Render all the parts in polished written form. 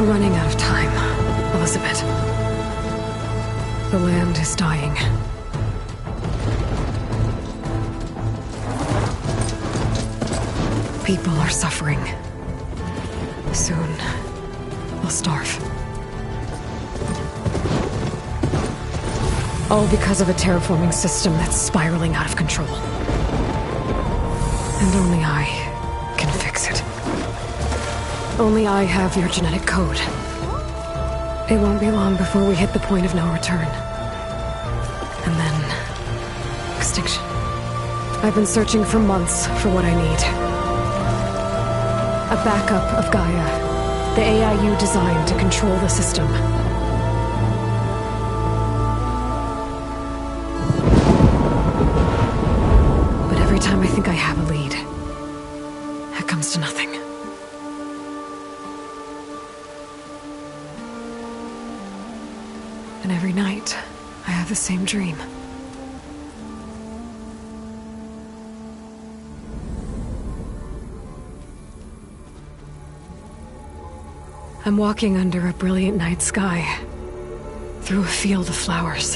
running out of time, Elizabeth. The land is dying. People are suffering. Soon, they'll starve. All because of a terraforming system that's spiraling out of control. And only I can fix it. Only I have your genetic code. It won't be long before we hit the point of no return. And then... extinction. I've been searching for months for what I need. A backup of Gaia. The AI you designed to control the system. But every time I think I have a lead, it comes to nothing. And every night, I have the same dream. I'm walking under a brilliant night sky, through a field of flowers.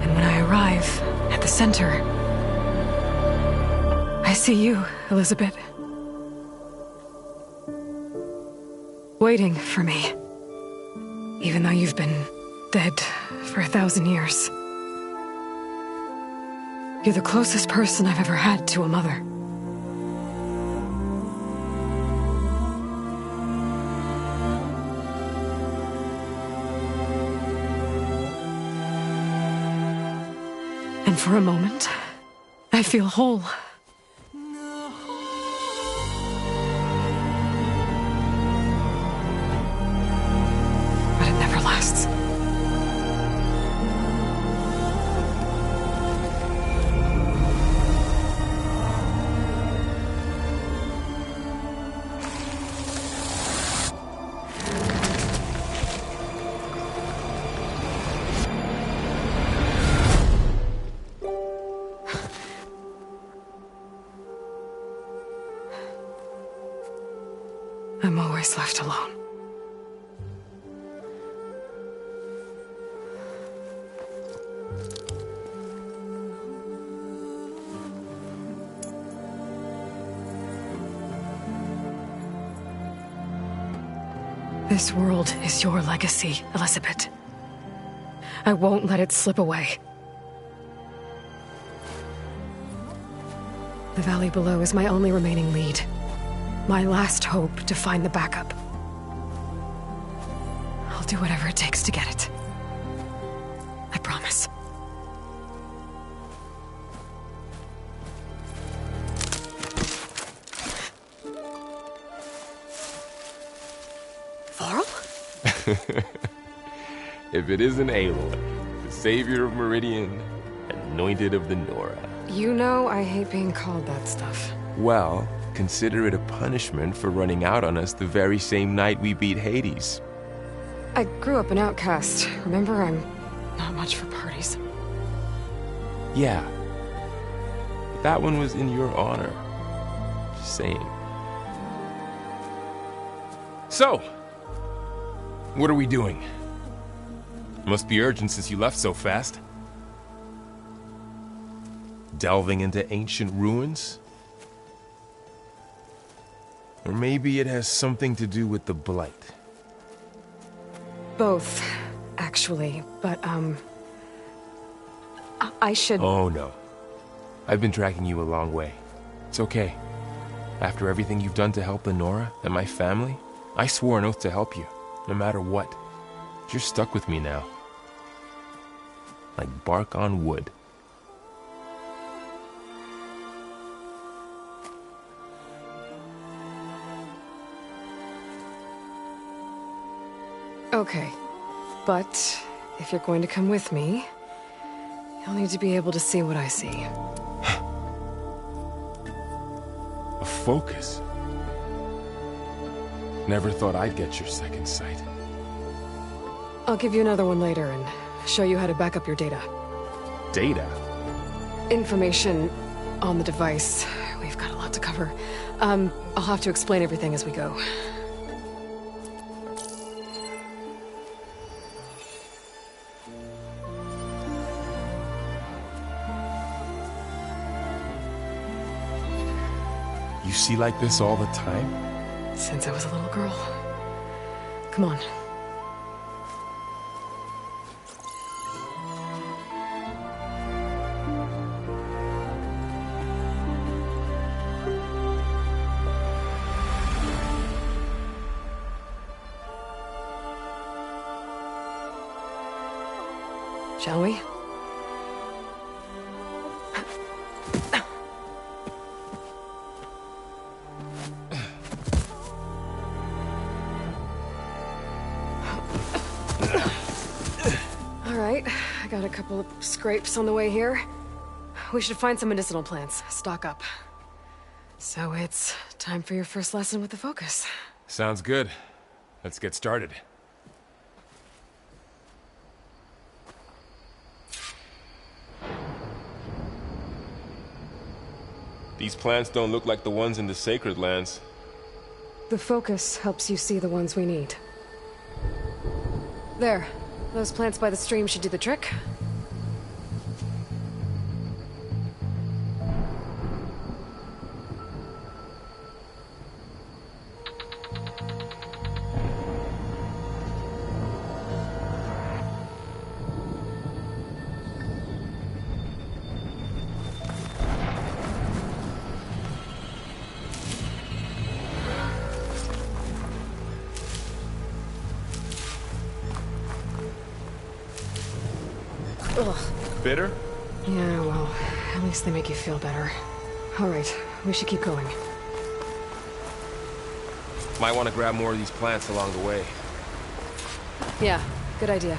And when I arrive at the center, I see you, Elizabeth. Waiting for me. Even though you've been dead for 1,000 years. You're the closest person I've ever had to a mother. And for a moment, I feel whole. But it never lasts. I'm always left alone. This world is your legacy, Elizabeth. I won't let it slip away. The valley below is my only remaining lead. My last hope to find the backup. I'll do whatever it takes to get it. I promise. Varl? If it isn't Aloy, the savior of Meridian, anointed of the Nora. You know I hate being called that stuff. Well, consider it a punishment for running out on us the very same night we beat Hades. I grew up an outcast. Remember, I'm not much for parties. Yeah. But that one was in your honor. Just saying. So, what are we doing? Must be urgent since you left so fast. Delving into ancient ruins? Or maybe it has something to do with the Blight. Both, actually, but, I should... Oh, no. I've been tracking you a long way. It's okay. After everything you've done to help the Nora and my family, I swore an oath to help you, no matter what. You're stuck with me now. Like bark on wood. Okay, but if you're going to come with me, you'll need to be able to see what I see. A focus? Never thought I'd get your second sight. I'll give you another one later and show you how to back up your data. Data? Information on the device. We've got a lot to cover. I'll have to explain everything as we go. You see like this all the time? Since I was a little girl. Come on. Shall we? All right, I got a couple of scrapes on the way here. We should find some medicinal plants, stock up. So it's time for your first lesson with the Focus. Sounds good. Let's get started. These plants don't look like the ones in the Sacred Lands. The Focus helps you see the ones we need. There. Those plants by the stream should do the trick. Ugh. Bitter? Yeah, well, at least they make you feel better. All right, we should keep going. Might want to grab more of these plants along the way. Yeah, good idea.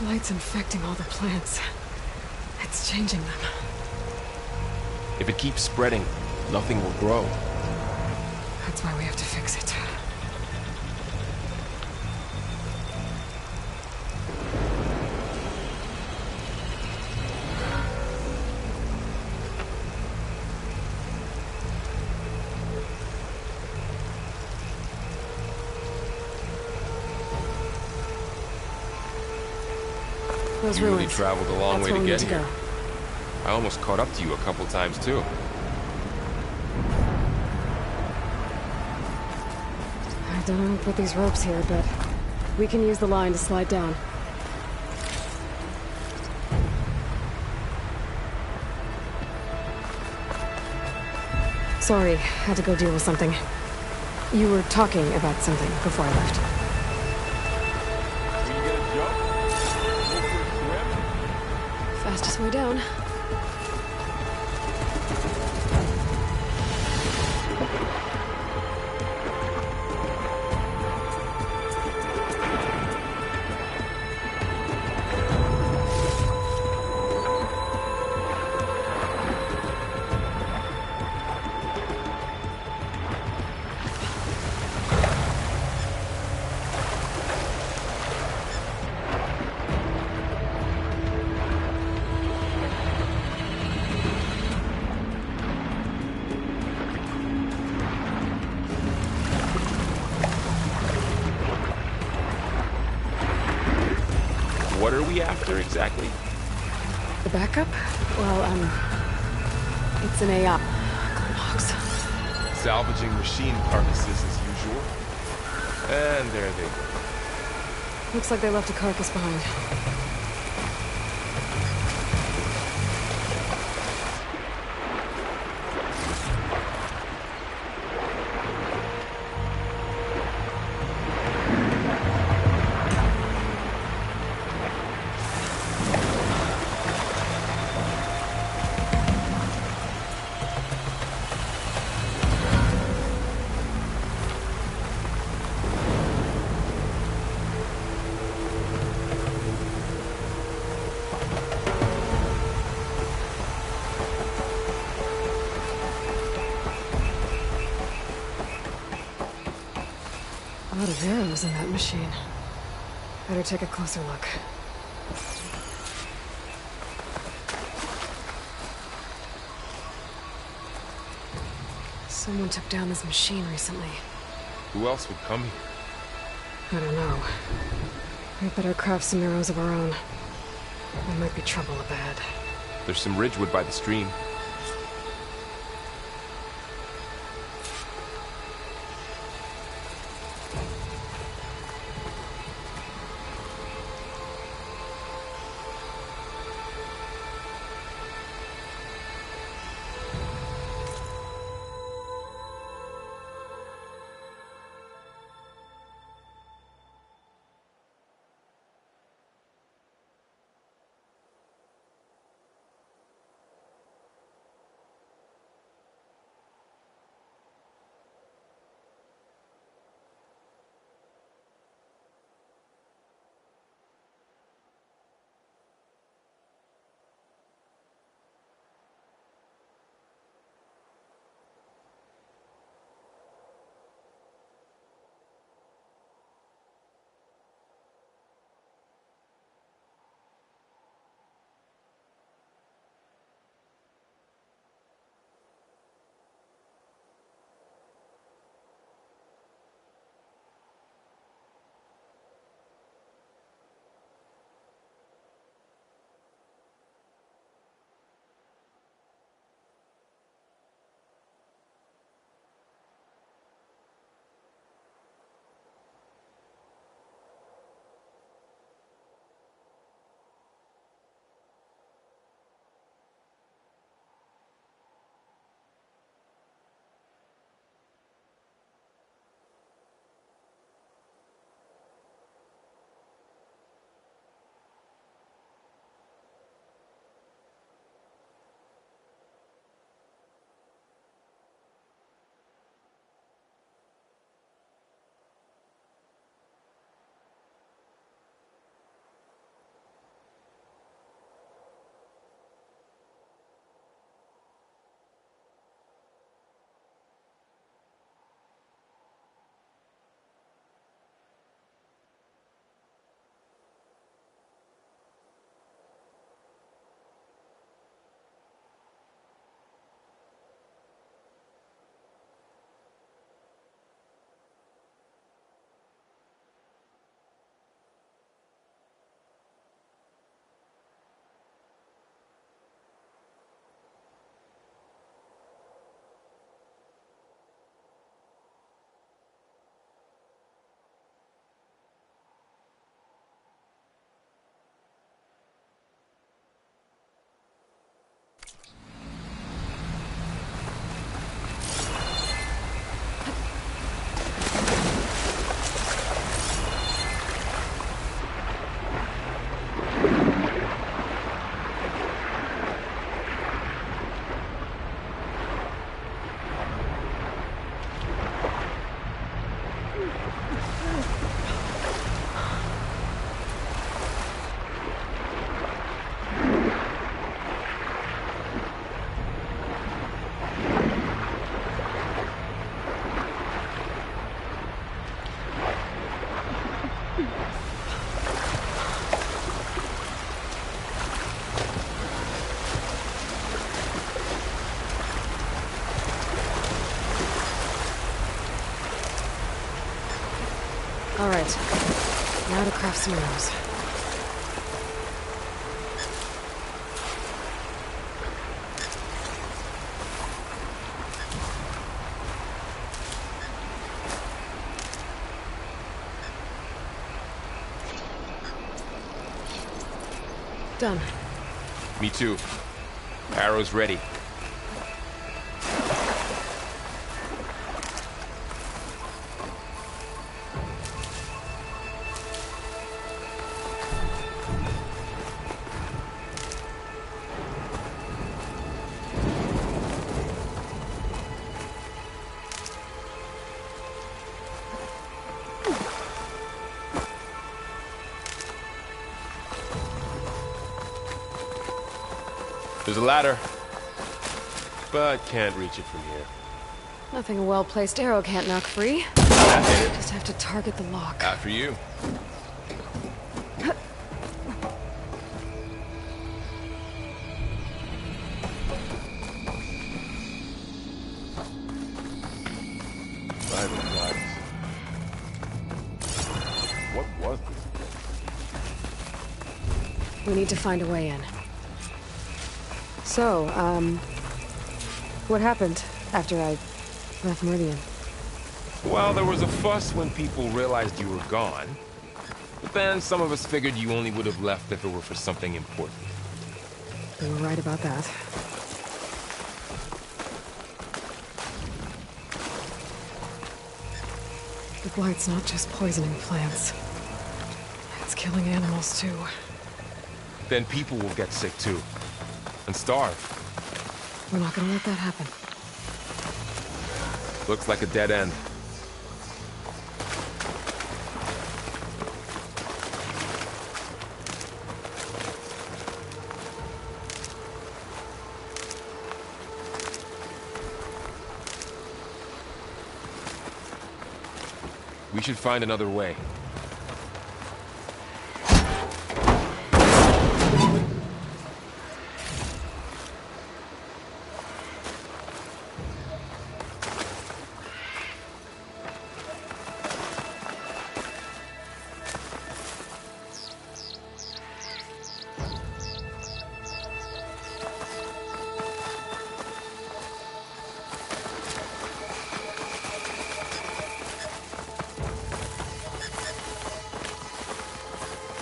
Light's infecting all the plants. It's changing them. If it keeps spreading, nothing will grow. That's why we have to fix it. Those You really ruins. traveled a long That's way where to we get need to here. go. I almost caught up to you a couple times too. I don't know who put these ropes here, but we can use the line to slide down. Sorry, had to go deal with something. You were talking about something before I left. Will you get a jump? Go for a swim? Fastest way down. he after exactly? The backup? Well, it's an AI. Logs. Salvaging machine carcasses as usual. And there they go. Looks like they left a carcass behind. A lot of arrows in that machine. Better take a closer look. Someone took down this machine recently. Who else would come here? I don't know. We better craft some arrows of our own. There might be trouble ahead. There's some ridgewood by the stream. All right. Now to craft some arrows. Done. Me too. Arrow's ready. There's a ladder, but can't reach it from here. Nothing a well-placed arrow can't knock free. That hit it. Just have to target the lock. After you. Private bodies. What was this? We need to find a way in. So, what happened after I left Meridian? Well, there was a fuss when people realized you were gone. But then some of us figured you only would have left if it were for something important. You were right about that. The blight's not just poisoning plants. It's killing animals, too. Then people will get sick too. And starve. We're not gonna let that happen. Looks like a dead end. We should find another way.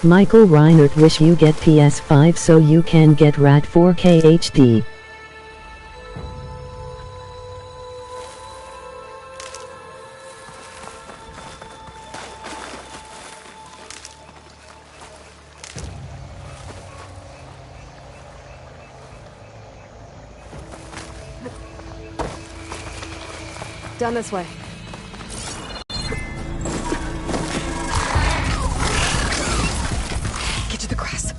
Michael Reinert wish you get PS5 so you can get RAT 4K HD. Down this way. Get to the grass.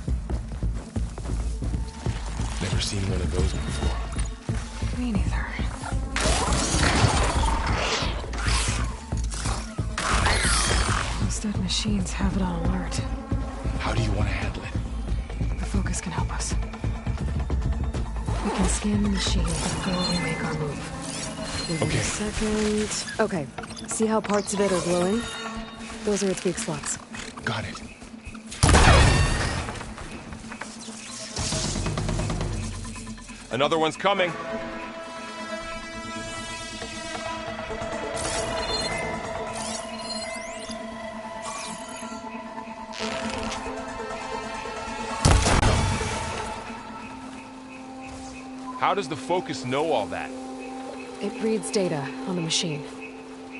Never seen one of those before. Me neither. Those dead machines have it on alert. How do you want to handle it? The focus can help us. We can scan the machine before we make our move. Give me Okay. a second. Okay. See how parts of it are glowing? Those are its weak spots. Got it. Another one's coming. How does the focus know all that? It reads data on the machine.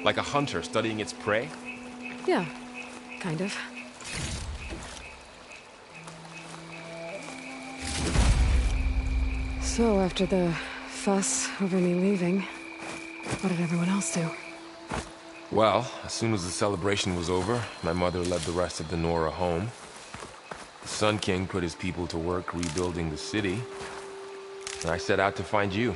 Like a hunter studying its prey? Yeah, kind of. So, after the fuss over me leaving, what did everyone else do? Well, as soon as the celebration was over, my mother led the rest of the Nora home. The Sun King put his people to work rebuilding the city, and I set out to find you.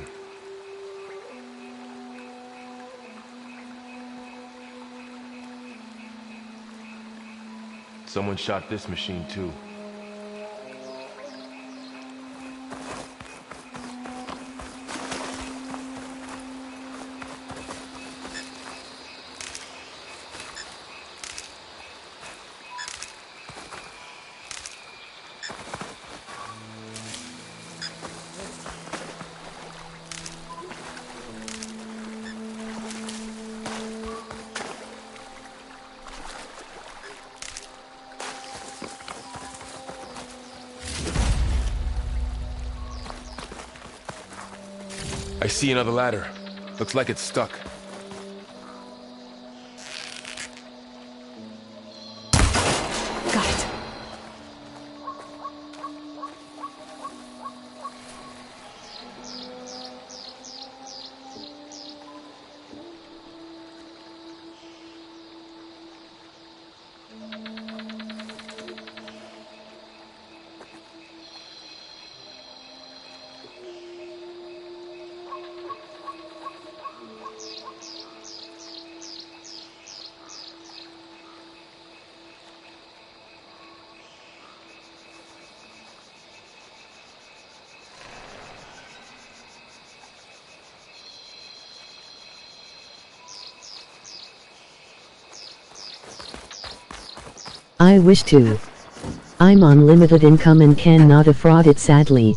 Someone shot this machine too. I see another ladder. Looks like it's stuck. Got it. I wish to. I'm on limited income and cannot afford it sadly.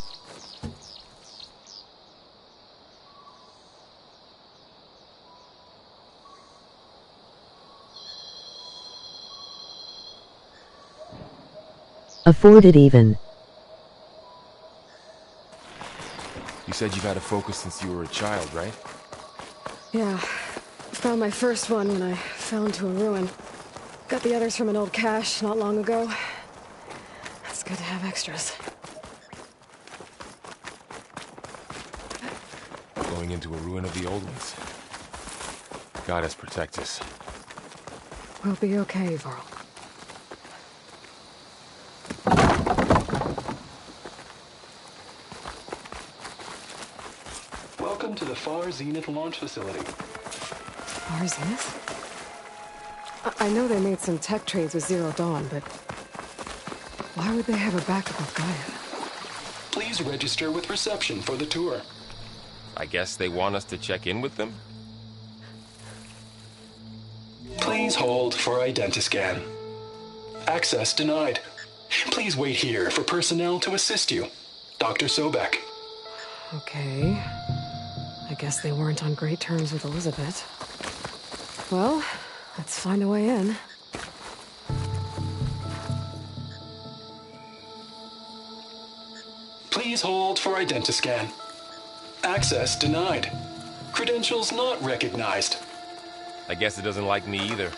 Afford it even. You said you've had a focus since you were a child, right? Yeah. Found my first one when I fell into a ruin. Got the others from an old cache not long ago. It's good to have extras. Going into a ruin of the old ones. Goddess protect us. We'll be okay, Varl. Welcome to the Far Zenith launch facility. Far Zenith? I know they made some tech trades with Zero Dawn, but why would they have a backup of Gaia? Please register with reception for the tour. I guess they want us to check in with them? Please hold for identiscan. Access denied. Please wait here for personnel to assist you. Dr. Sobek. Okay. I guess they weren't on great terms with Elizabeth. Well, let's find a way in. Please hold for identiscan. Access denied. Credentials not recognized. I guess it doesn't like me either.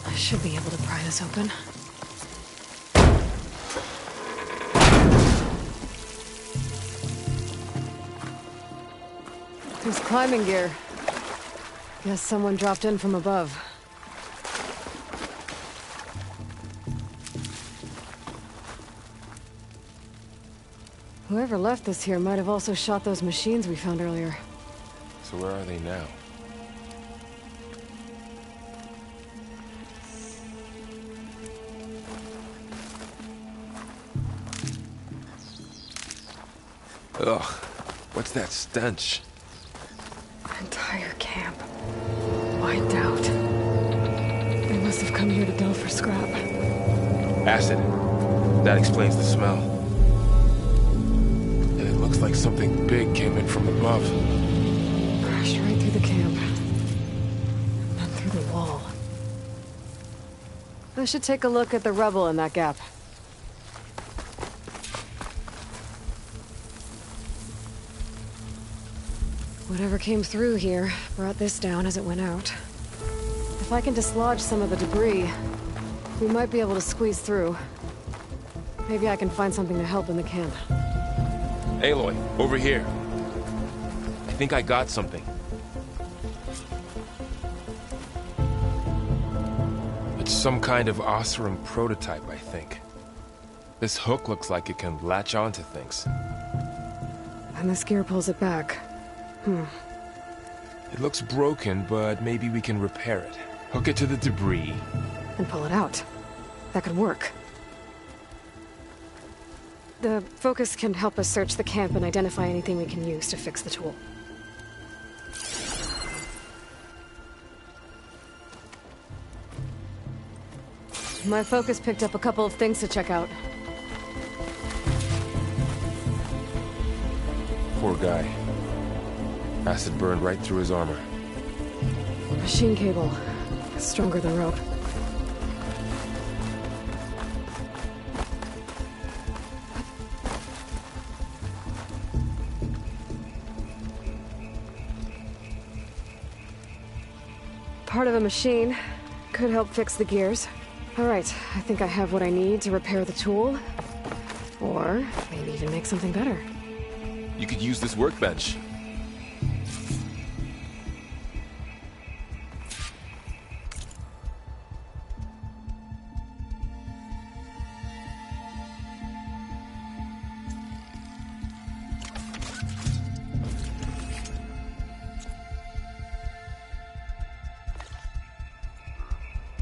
I should be able to pry this open. There's climbing gear. Guess someone dropped in from above. Whoever left this here might have also shot those machines we found earlier. So where are they now? Ugh, what's that stench? Entire camp. Wiped out. They must have come here to delve for scrap. Acid. That explains the smell. And it looks like something big came in from above. Crashed right through the camp. And then through the wall. I should take a look at the rubble in that gap. Whatever came through here brought this down as it went out. If I can dislodge some of the debris, we might be able to squeeze through. Maybe I can find something to help in the camp. Aloy, over here. I think I got something. It's some kind of Oseram prototype, I think. This hook looks like it can latch onto things. And this gear pulls it back. It looks broken, but maybe we can repair it. Hook it to the debris. And pull it out. That could work. The focus can help us search the camp and identify anything we can use to fix the tool. My focus picked up a couple of things to check out. Poor guy. Acid burned right through his armor. Machine cable. Stronger than rope. Part of a machine. Could help fix the gears. Alright, I think I have what I need to repair the tool. Or maybe even make something better. You could use this workbench.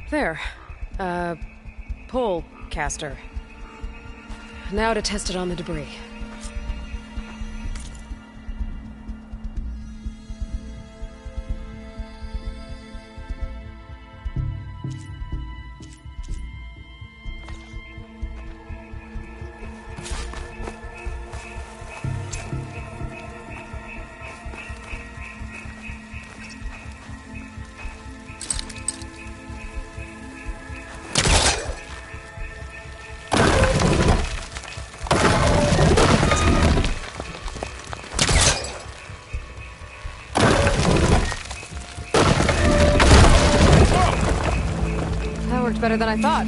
There. Pole caster. Now to test it on the debris. Better than I thought.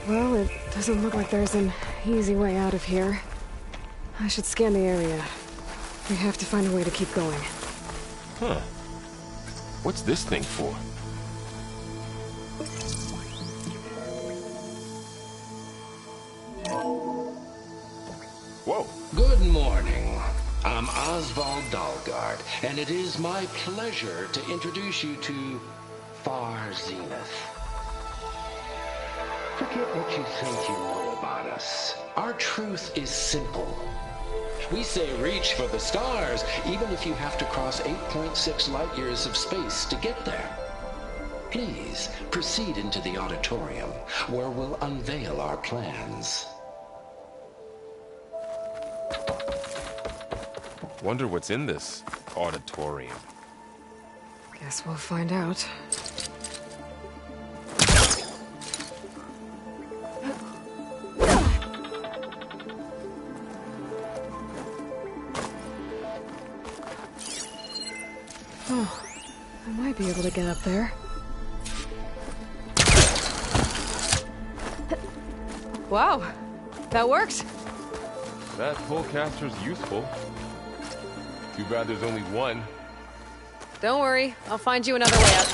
Well, it doesn't look like there's an easy way out of here. I should scan the area. We have to find a way to keep going. Huh. What's this thing for? Whoa. Good morning. I'm Oswald Dalgard, and it is my pleasure to introduce you to Far Zenith. Forget what you think you know about us. Our truth is simple. We say reach for the stars, even if you have to cross 8.6 light years of space to get there. Please proceed into the auditorium, where we'll unveil our plans. Wonder what's in this auditorium. Guess we'll find out. Oh, I might be able to get up there. Wow, that worked. That pullcaster's useful. Too bad there's only one. Don't worry, I'll find you another way up.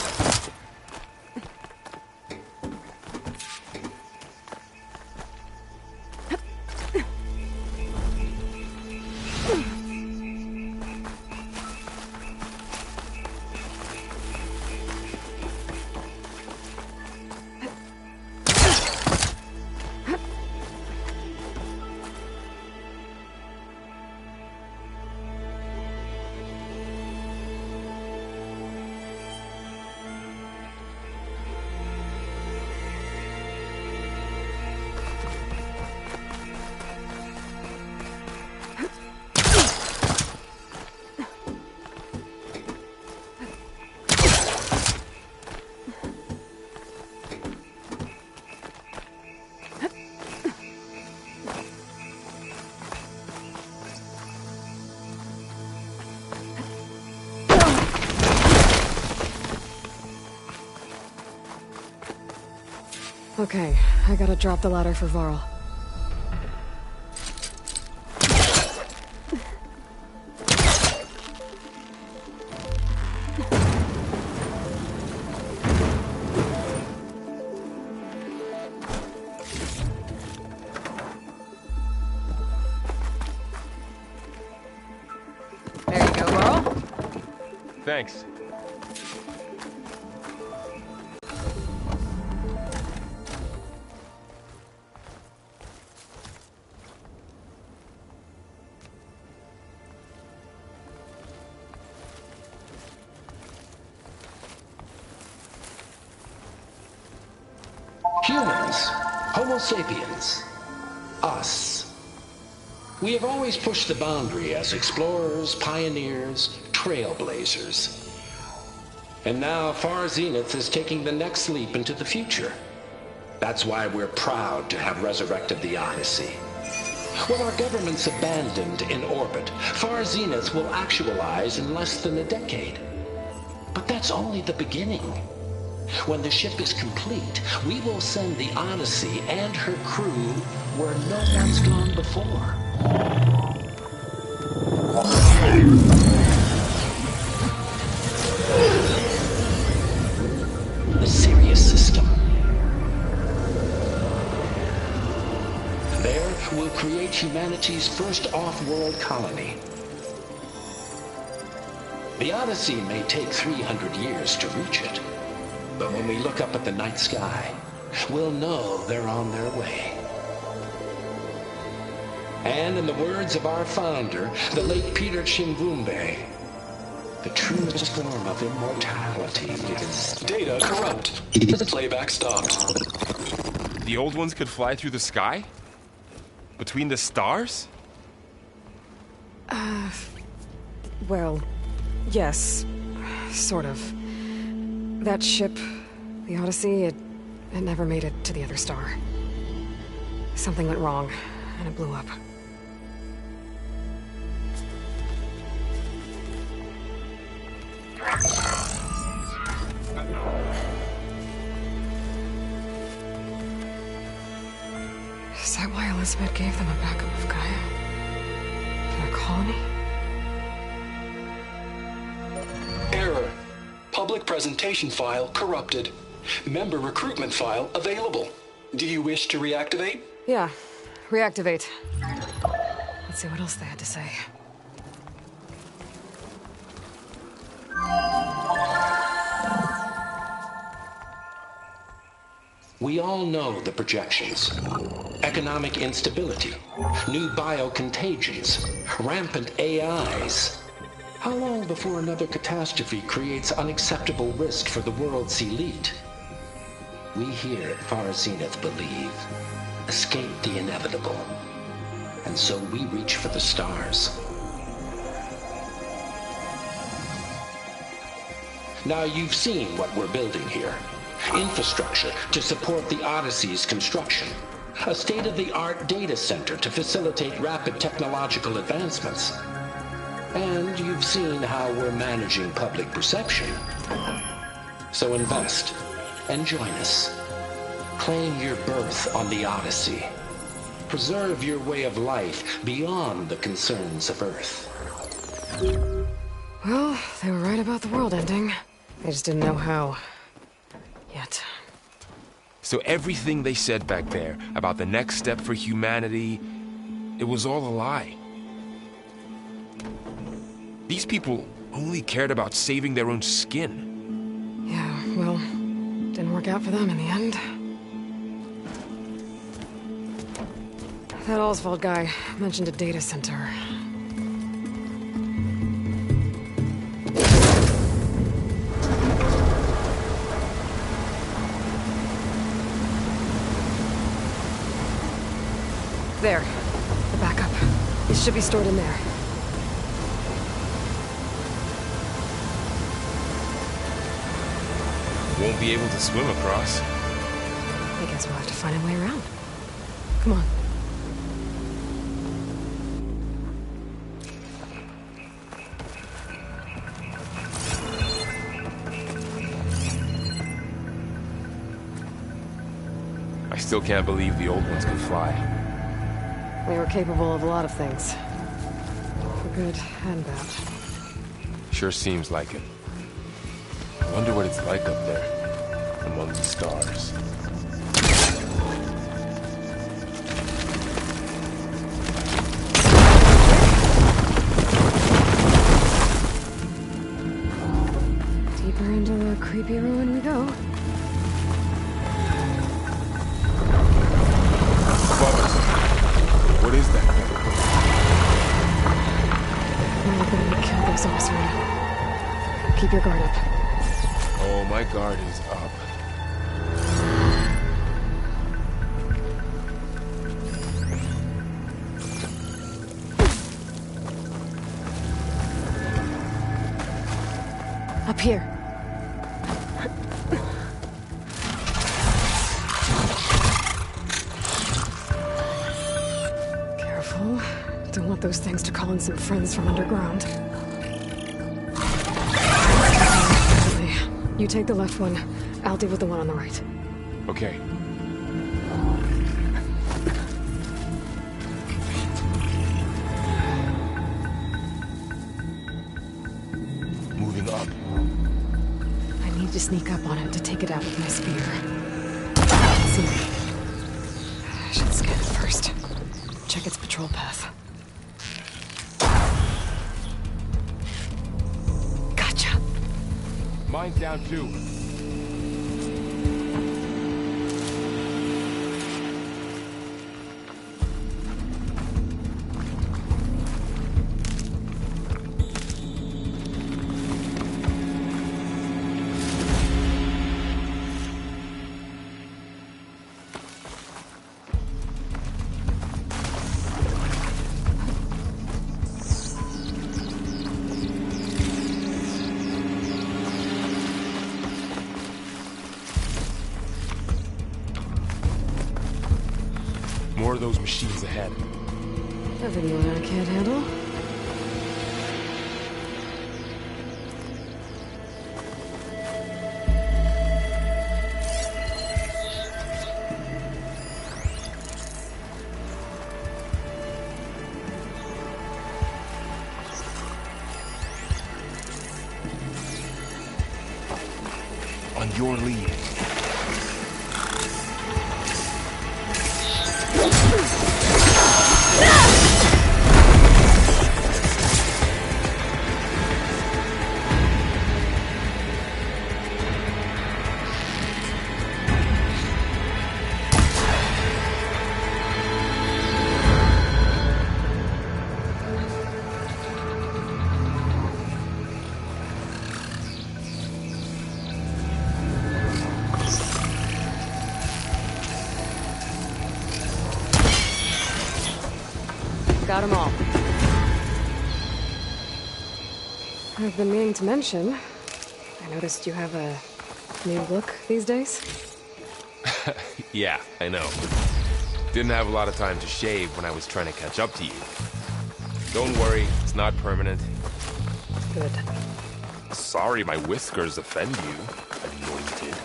Okay, I gotta drop the ladder for Varl. There you go, Varl. Thanks. Humans, Homo sapiens, us. We have always pushed the boundary as explorers, pioneers, trailblazers. And now Far Zenith is taking the next leap into the future. That's why we're proud to have resurrected the Odyssey. What our governments abandoned in orbit, Far Zenith will actualize in less than a decade. But that's only the beginning. When the ship is complete, we will send the Odyssey and her crew where no one's gone before. The Sirius system. There, we'll create humanity's first off-world colony. The Odyssey may take 300 years to reach it. But when we look up at the night sky, we'll know they're on their way. And in the words of our founder, the late Peter Chimbumbe, the truest form of immortality is... Data corrupt. Playback stopped. The old ones could fly through the sky? Between the stars? Well, yes. Sort of. That ship, the Odyssey, it never made it to the other star. Something went wrong, and it blew up. Is that why Elizabeth gave them a backup of Gaia? For their colony? Error. Public presentation file corrupted. Member recruitment file available. Do you wish to reactivate? Yeah. Reactivate. Let's see what else they had to say. We all know the projections. Economic instability, new biocontagions, rampant AIs. How long before another catastrophe creates unacceptable risk for the world's elite? We here at Far Zenith believe, escape the inevitable. And so we reach for the stars. Now you've seen what we're building here. Infrastructure to support the Odyssey's construction. A state-of-the-art data center to facilitate rapid technological advancements. And you've seen how we're managing public perception. So invest and join us. Claim your berth on the Odyssey. Preserve your way of life beyond the concerns of Earth. Well, they were right about the world ending. I just didn't know how. Yet. So everything they said back there about the next step for humanity, it was all a lie. These people only cared about saving their own skin. Yeah, well, didn't work out for them in the end. That Oswald guy mentioned a data center. There. The backup. It should be stored in there. Won't be able to swim across. I guess we'll have to find a way around. Come on. I still can't believe the old ones could fly. We were capable of a lot of things. For good and bad. Sure seems like it. I wonder what it's like up there, among the stars. Deeper into the creepy ruin we go. What is that thing? We're going to kill those Osran. Keep your guard up. Oh, my guard is up. Up here. Careful. Don't want those things to call in some friends from underground. You take the left one. I'll deal with the one on the right. Okay. Moving up. I need to sneak up on it to take it out with my spear. See me. I should scan it first. Check its patrol path. Gotcha. Mine's down too. More of those machines ahead. Nothing I can't handle. On your lead. got them all. I've been meaning to mention, I noticed you have a new look these days. Yeah, I know. Didn't have a lot of time to shave when I was trying to catch up to you. Don't worry, it's not permanent. Good. Sorry my whiskers offend you, anointed.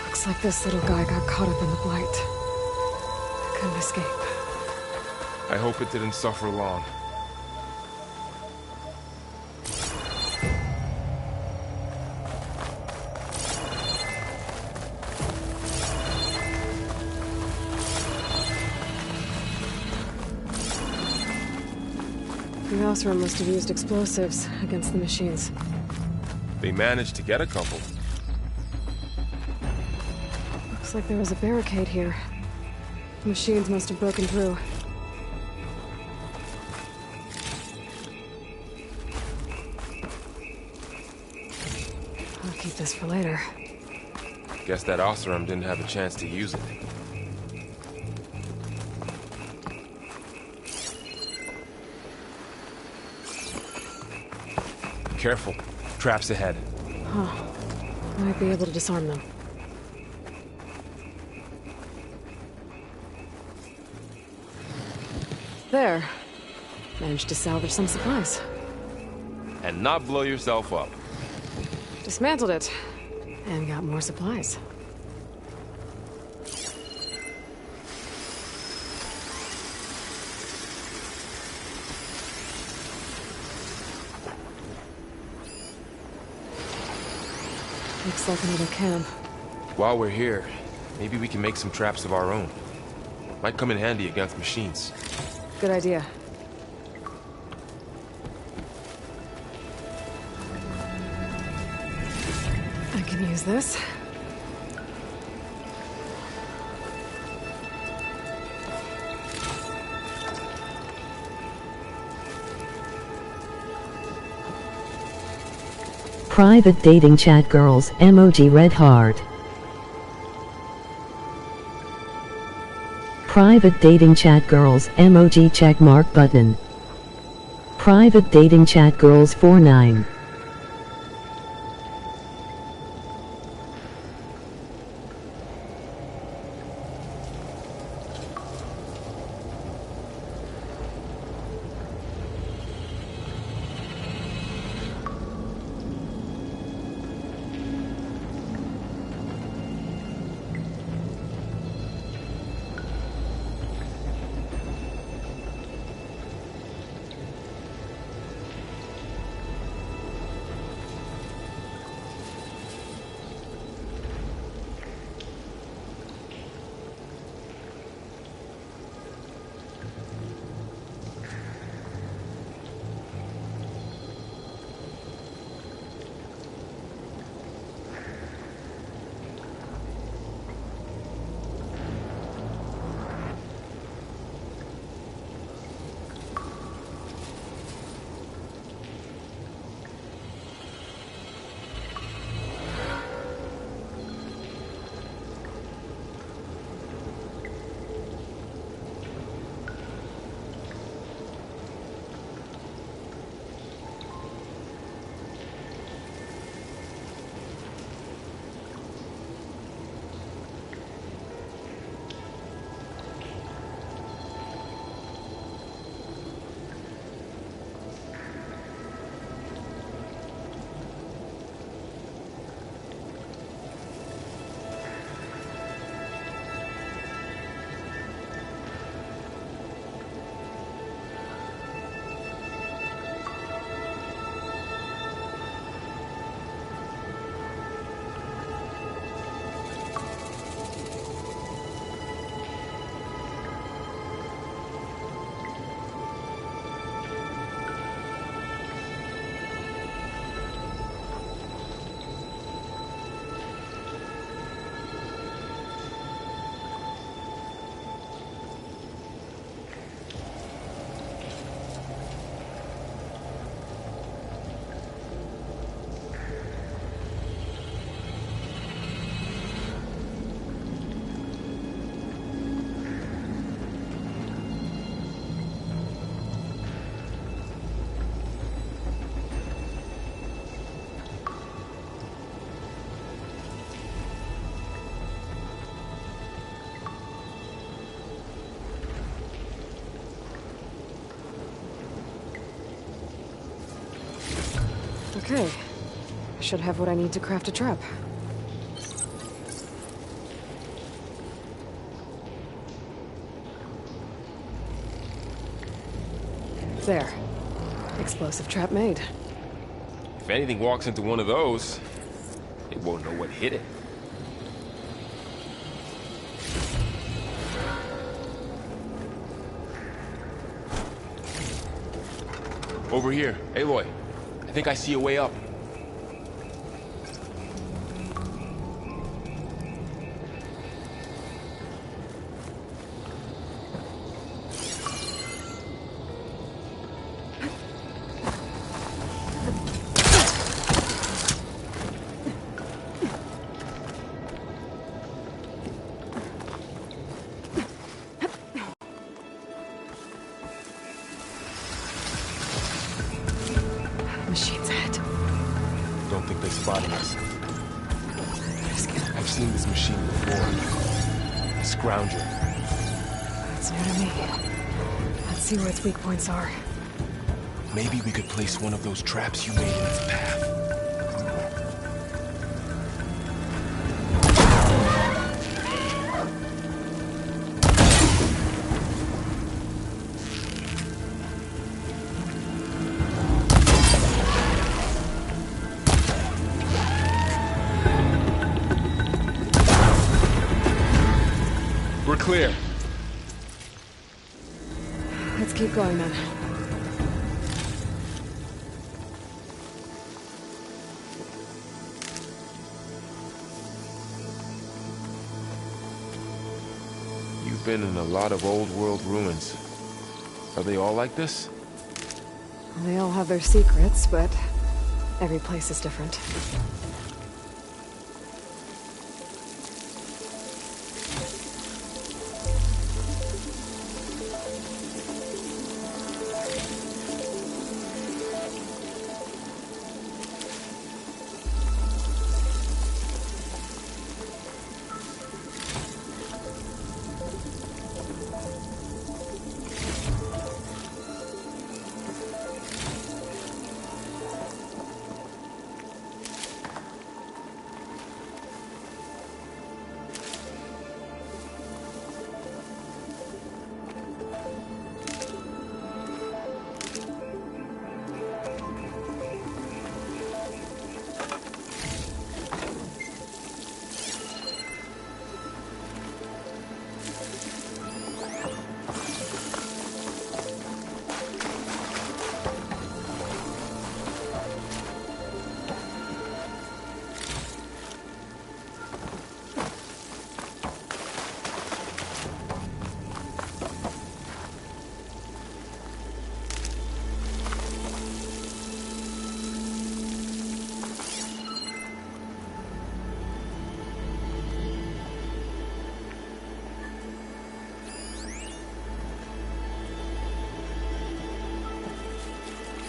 Looks like this little guy got caught up in the blight. Couldn't escape. I hope it didn't suffer long. The Oseram must have used explosives against the machines. They managed to get a couple. Looks like there was a barricade here. The machines must have broken through. I'll keep this for later. Guess that Oseram didn't have a chance to use it. Careful. Traps ahead. Huh. Might be able to disarm them. There. Managed to salvage some supplies. And not blow yourself up. Dismantled it. And got more supplies. Looks like another camp. While we're here, maybe we can make some traps of our own. Might come in handy against machines. Good idea. I can use this. Private dating chat girls, emoji red heart. Private dating chat girls, emoji check mark button. Private dating chat girls 49. Okay. I should have what I need to craft a trap. There. Explosive trap made. If anything walks into one of those, it won't know what hit it. Over here, Aloy. I think I see a way up. Machine's head. Don't think they spotted us. Risk it. I've seen this machine before. A scrounger. It's new to me. Let's see where its weak points are. Maybe we could place one of those traps you made in its path. We're clear. Let's keep going then. You've been in a lot of old world ruins. Are they all like this? They all have their secrets, but every place is different.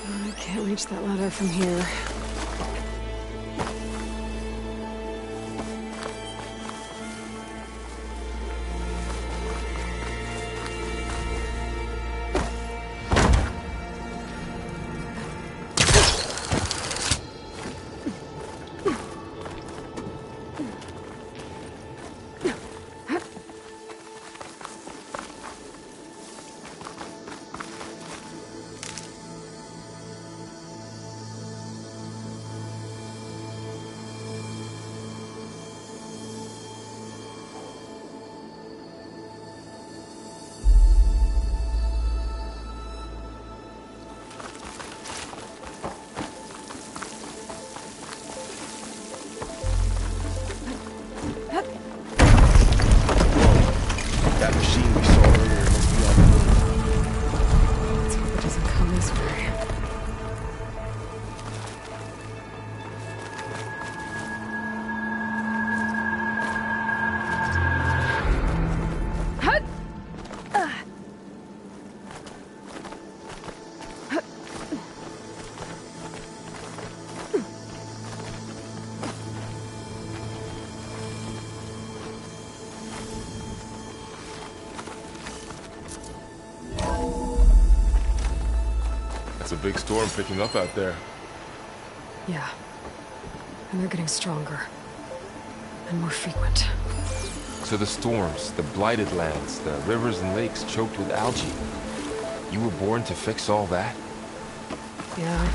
I can't reach that ladder from here. That machine we saw earlier must be on the move. Let's hope it doesn't come this way. It's a big storm picking up out there. Yeah. And they're getting stronger. And more frequent. So the storms, the blighted lands, the rivers and lakes choked with algae. You were born to fix all that? Yeah.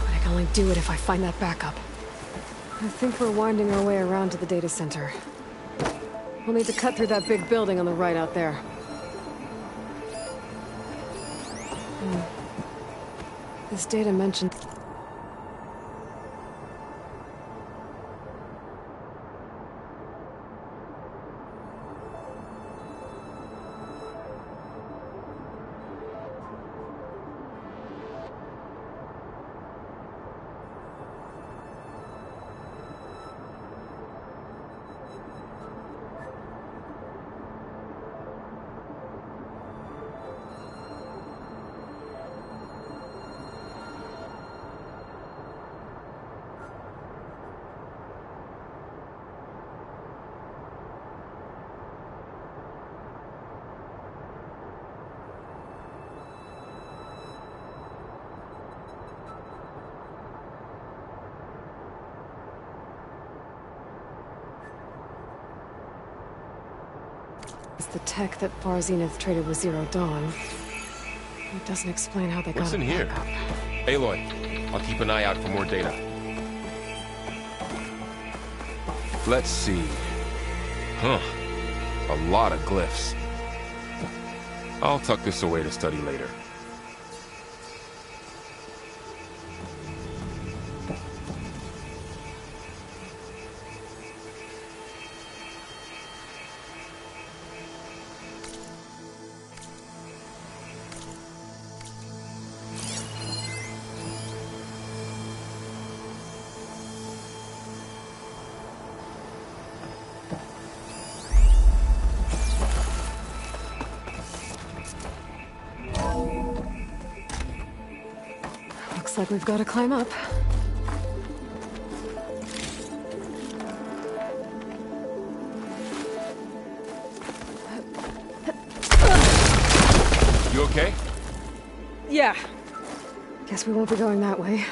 But I can only do it if I find that backup. I think we're winding our way around to the data center. We'll need to cut through that big building on the right out there. This data mentioned... It's the tech that Far Zenith traded with Zero Dawn. It doesn't explain how they got What's in it here? back up. Aloy, I'll keep an eye out for more data. Let's see. Huh. A lot of glyphs. I'll tuck this away to study later. Looks like we've got to climb up. You okay? Yeah. Guess we won't be going that way.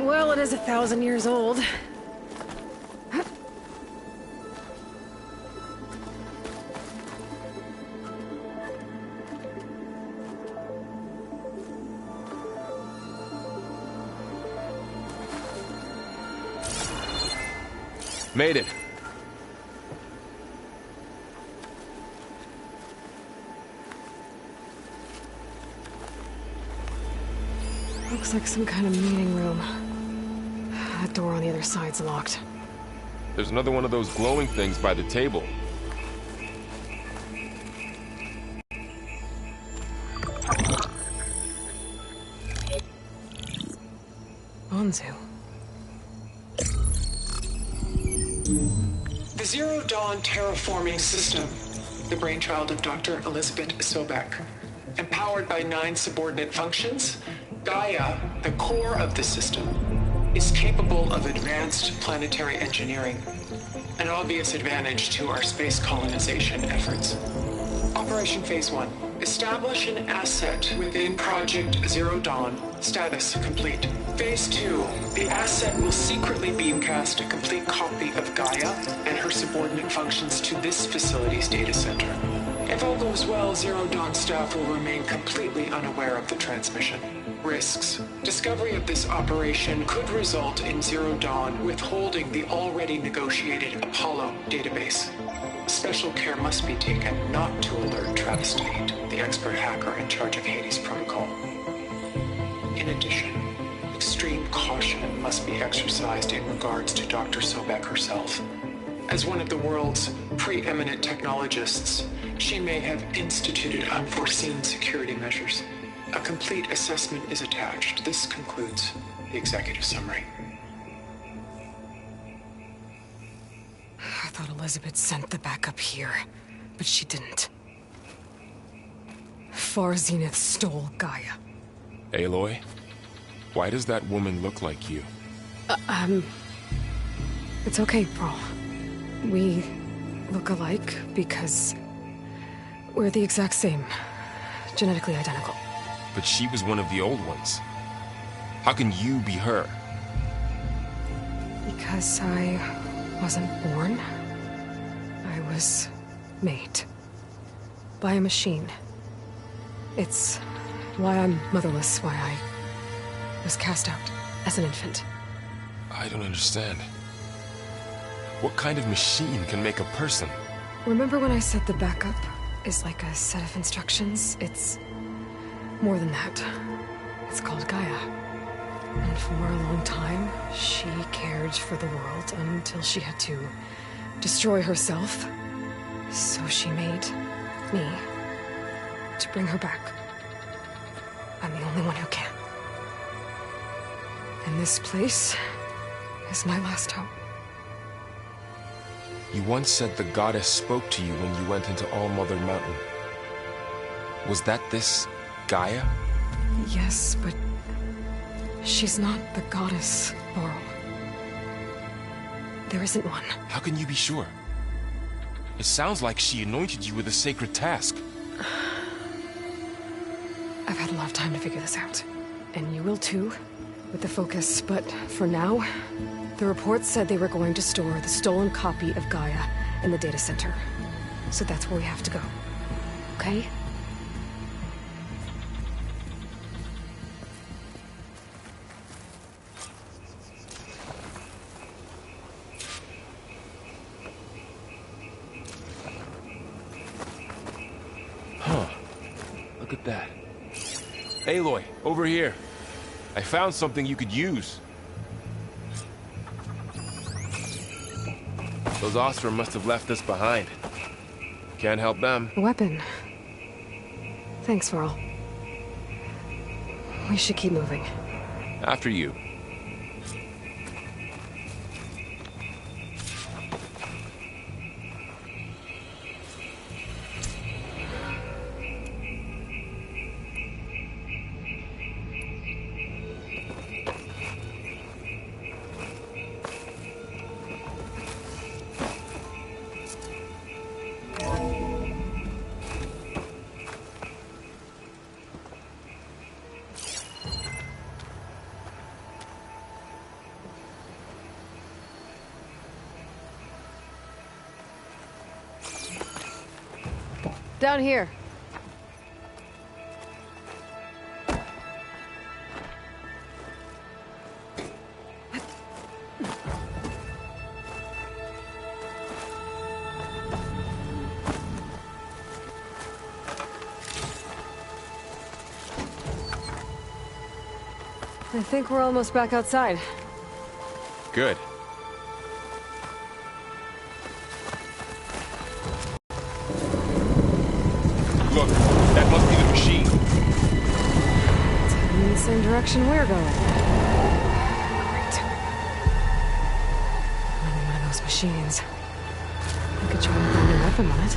Well, it is 1,000 years old. Made it. Looks like some kind of meeting room. That door on the other side's locked. There's another one of those glowing things by the table. Onzu. The Zero Dawn terraforming system, the brainchild of Dr. Elizabeth Sobek. Empowered by 9 subordinate functions, Gaia, the core of the system, is capable of advanced planetary engineering, an obvious advantage to our space colonization efforts. Operation Phase 1. Establish an asset within Project Zero Dawn. Status complete. Phase 2. The asset will secretly beamcast a complete copy of Gaia and her subordinate functions to this facility's data center. If all goes well, Zero Dawn staff will remain completely unaware of the transmission. Risks. Discovery of this operation could result in Zero Dawn withholding the already negotiated Apollo database. Special care must be taken not to alert Travis Tate, the expert hacker in charge of Hades Protocol. In addition, extreme caution must be exercised in regards to Dr. Sobek herself. As one of the world's preeminent technologists, she may have instituted unforeseen security measures. A complete assessment is attached. This concludes the executive summary. I thought Elizabeth sent the backup here, but she didn't. Far Zenith stole Gaia. Aloy? Why does that woman look like you? It's okay, Pearl. We look alike because we're the exact same. Genetically identical. But she was one of the old ones. How can you be her? Because I wasn't born. I was made. By a machine. It's why I'm motherless, why I was cast out as an infant. I don't understand. What kind of machine can make a person? Remember when I said the backup is like a set of instructions? It's more than that. It's called Gaia. And for a long time, she cared for the world until she had to destroy herself. So she made me to bring her back. I'm the only one who can. And this place is my last hope. You once said the goddess spoke to you when you went into All Mother Mountain. Was that this Gaia? Yes, but she's not the goddess, Laurel. There isn't one. How can you be sure? It sounds like she anointed you with a sacred task. I've had a lot of time to figure this out. And you will too, with the focus. But for now, the report said they were going to store the stolen copy of Gaia in the data center. So that's where we have to go. Okay? Look at that. Aloy, over here. I found something you could use. Those Ostrom must have left this behind. Can't help them. A weapon. Thanks, Varl. We should keep moving. After you. Down here. I think we're almost back outside. Good. Look, that must be the machine. It's heading in the same direction we're going. Great. Another one of those machines. I could try to find a weapon on it.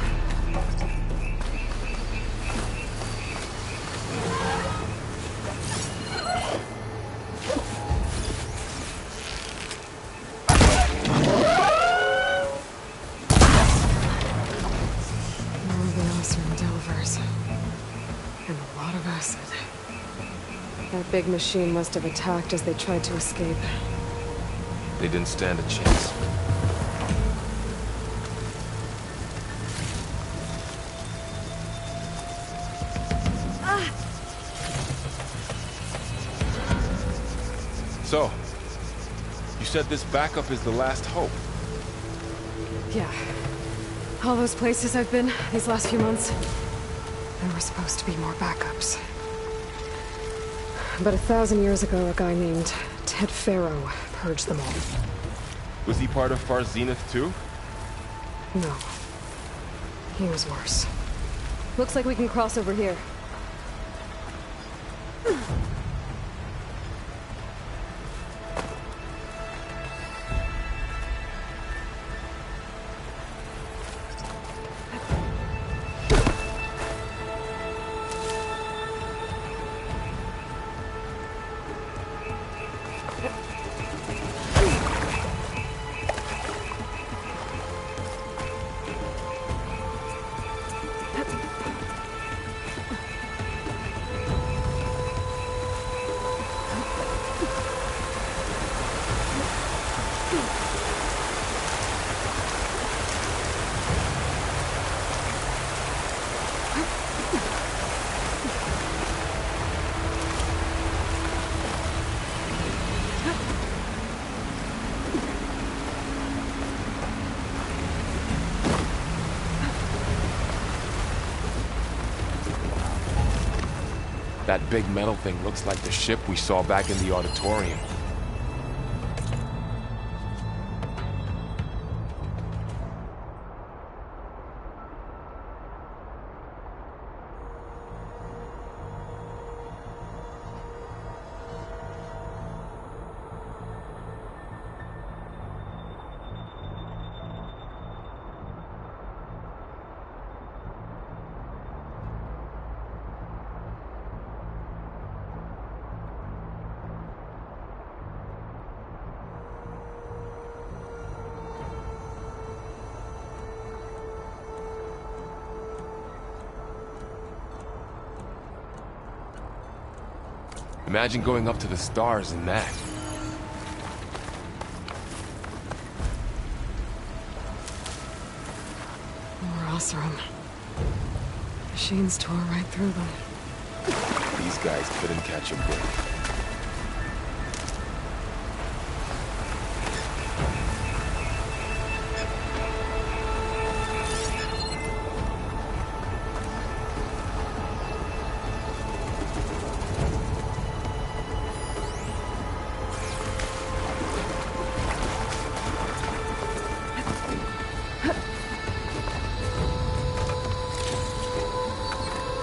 That big machine must have attacked as they tried to escape. They didn't stand a chance. So, you said this backup is the last hope. Yeah. All those places I've been these last few months, there were supposed to be more backups. But 1,000 years ago, a guy named Ted Faro purged them all. Was he part of Far Zenith too? No. He was worse. Looks like we can cross over here. That big metal thing looks like the ship we saw back in the auditorium. Imagine going up to the stars in that. More Oseram. Machines tore right through them. These guys couldn't catch a break.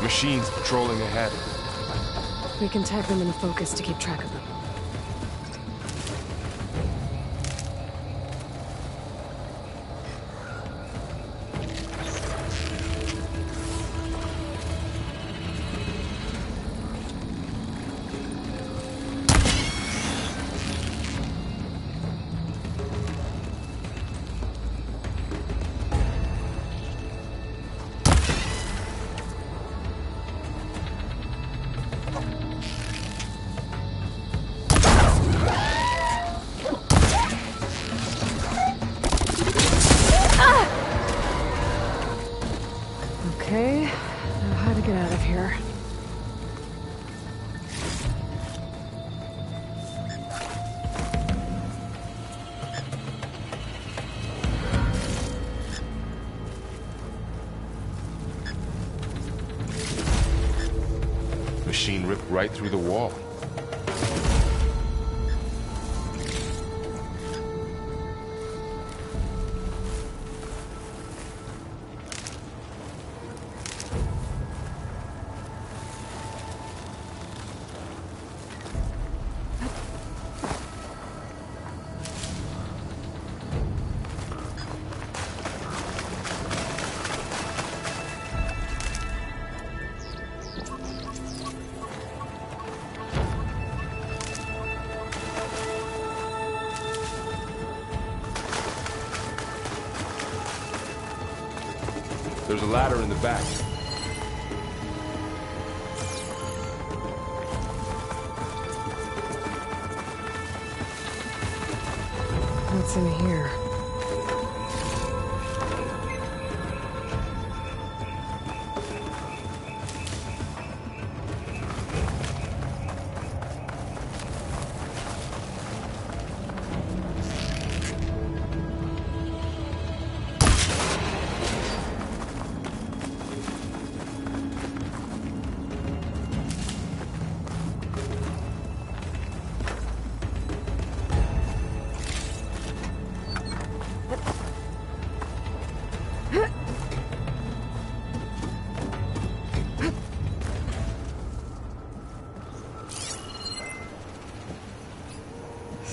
Machines patrolling ahead. We can tag them in focus to keep track of them. Okay, now how to get out of here. Machine ripped right through the wall. There's a ladder in the back. What's in here?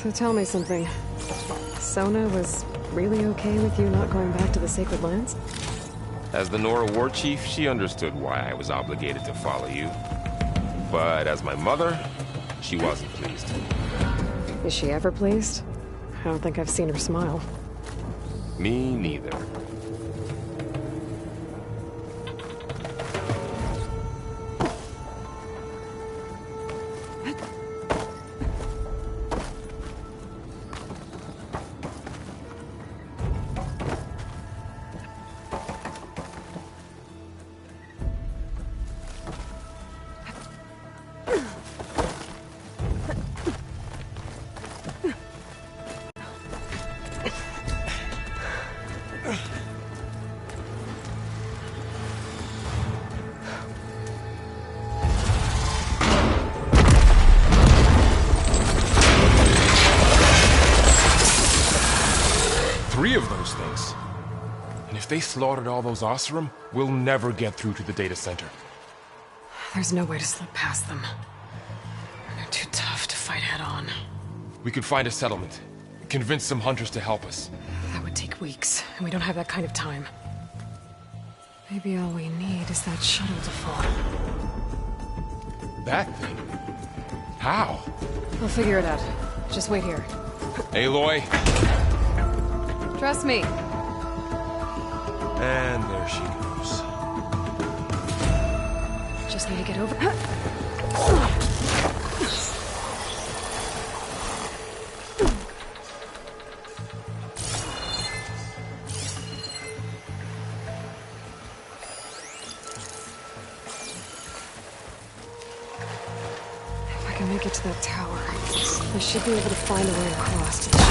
So tell me something. Sona was really okay with you not going back to the Sacred Lands? As the Nora war chief, she understood why I was obligated to follow you. But as my mother, she wasn't pleased. Is she ever pleased? I don't think I've seen her smile. Me neither. 3 of those things. And if they slaughtered all those Oseram, we'll never get through to the data center. There's no way to slip past them. They're too tough to fight head-on. We could find a settlement. Convince some hunters to help us. That would take weeks, and we don't have that kind of time. Maybe all we need is that shuttle to fall. That thing? How? We'll figure it out. Just wait here. Aloy. Trust me. And there she goes. Just need to get over... If I can make it to that tower, I should be able to find a way across to the ship.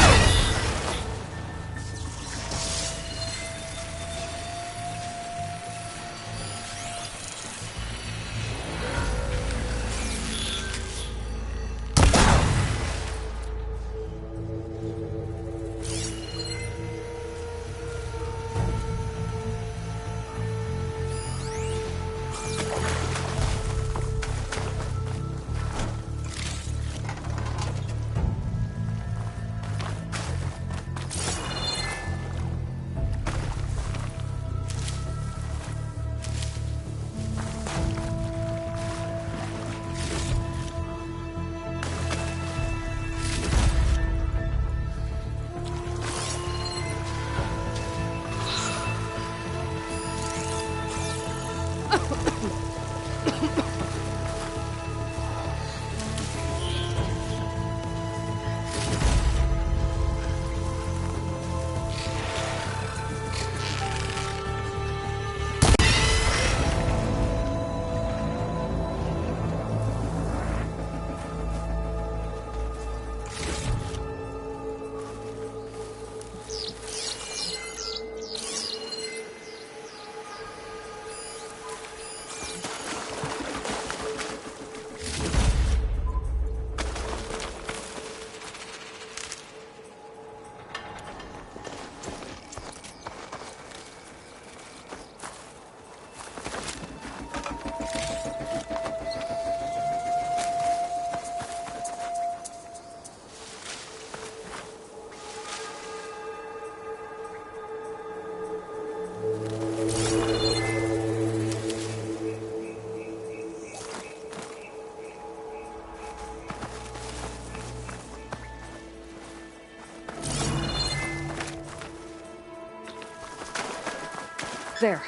There.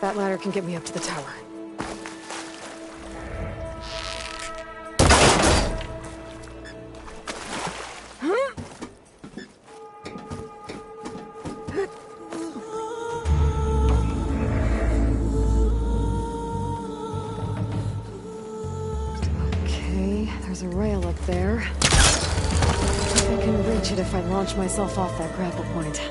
That ladder can get me up to the tower. Okay, there's a rail up there. I can reach it if I launch myself off that grapple point.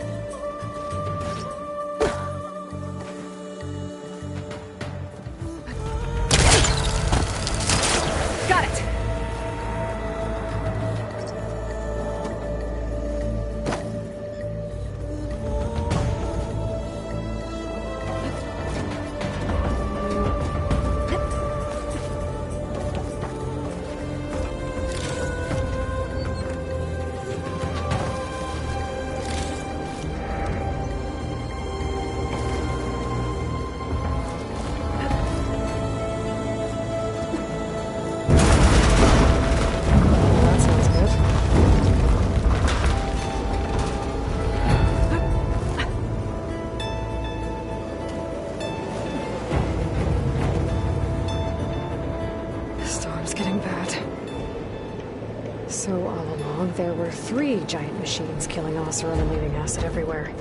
So all along, there were 3 giant machines killing Oseram and leaving acid everywhere.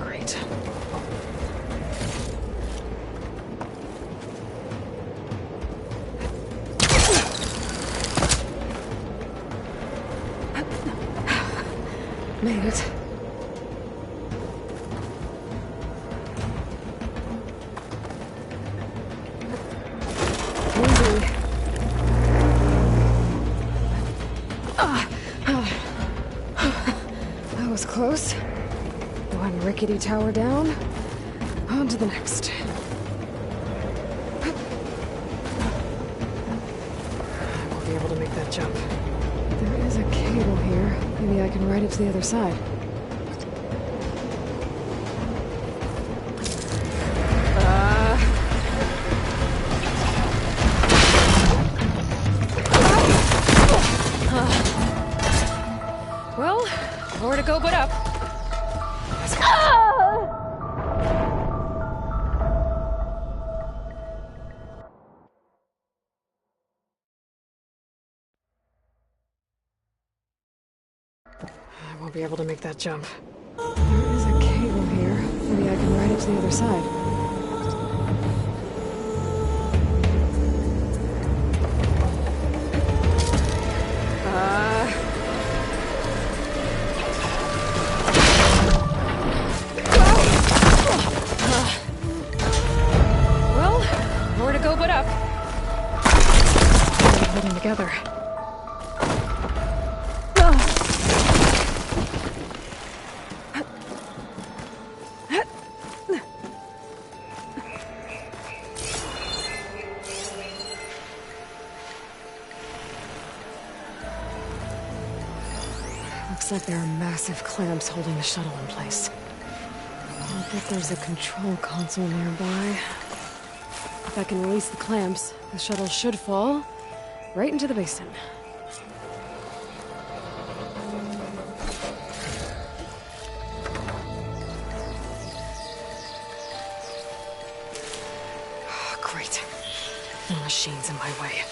Great. Made it. That was close. One rickety tower down. On to the next. I won't be able to make that jump. There is a cable here. Maybe I can ride it to the other side. Well, nowhere to go but up. Let's go. I won't be able to make that jump. There is a cable here. Maybe I can ride it to the other side. Well, nowhere to go but up. We're holding together. Looks like there are massive clamps holding the shuttle in place. I'll bet there's a control console nearby. If I can release the clamps, the shuttle should fall right into the basin. Great. No machines in my way.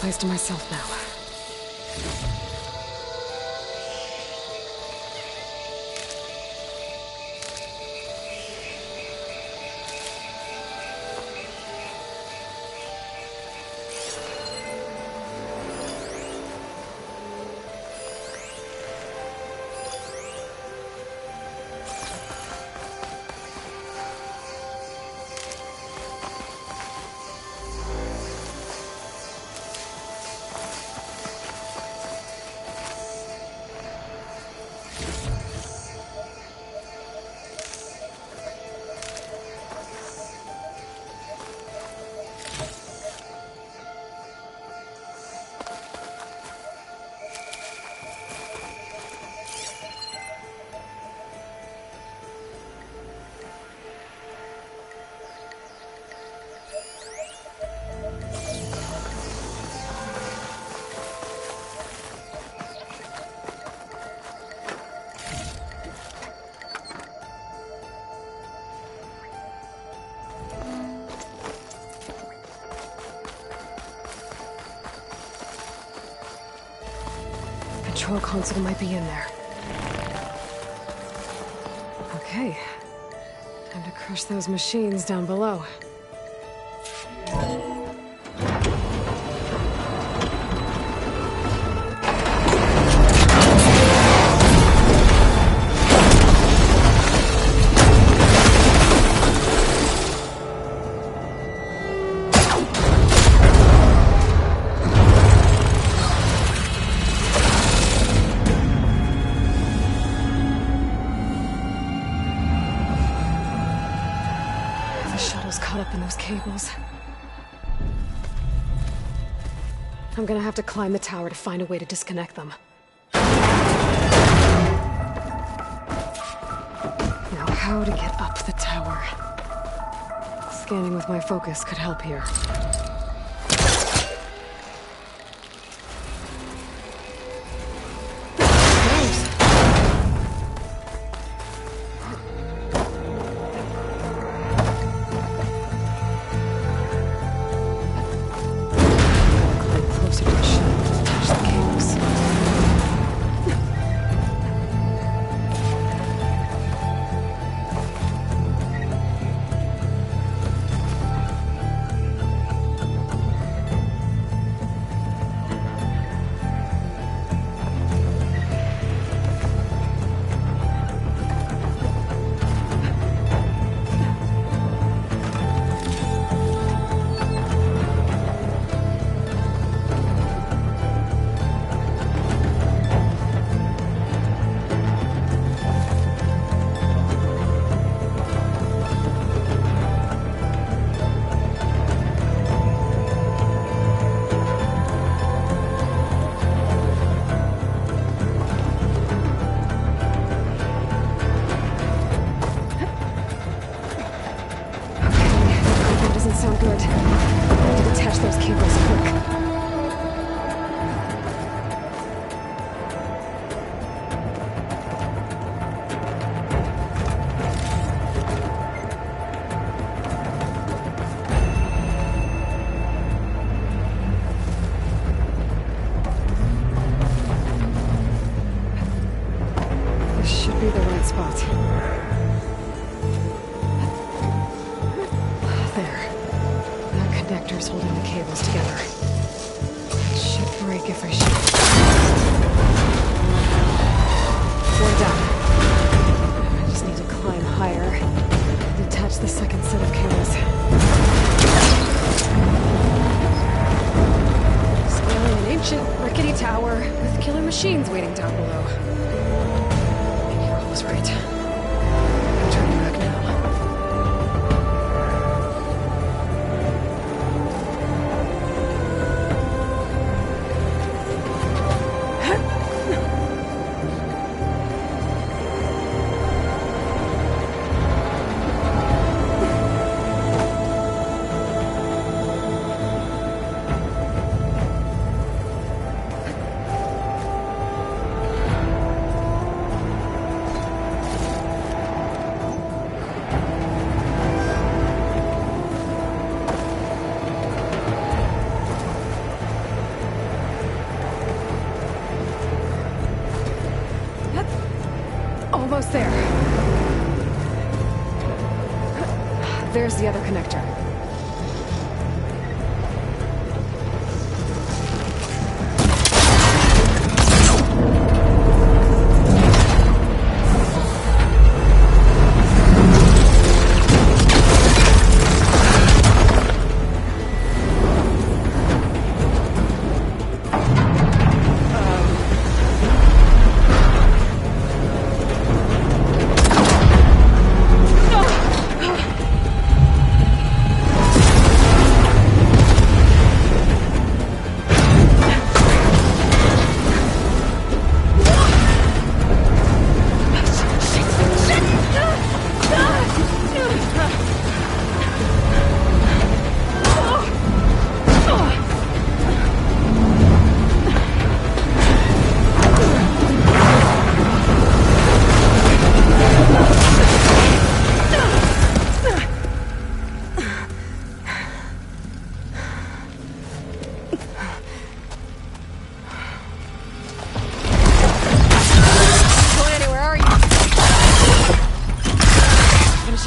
Place to myself now. Control console might be in there. Okay. Time to crush those machines down below. was caught up in those cables. I'm gonna have to climb the tower to find a way to disconnect them. Now, how to get up the tower? Scanning with my focus could help here. Machines waiting down below. Maybe Earl was right. I'm turning back now. Almost there. There's the other connector.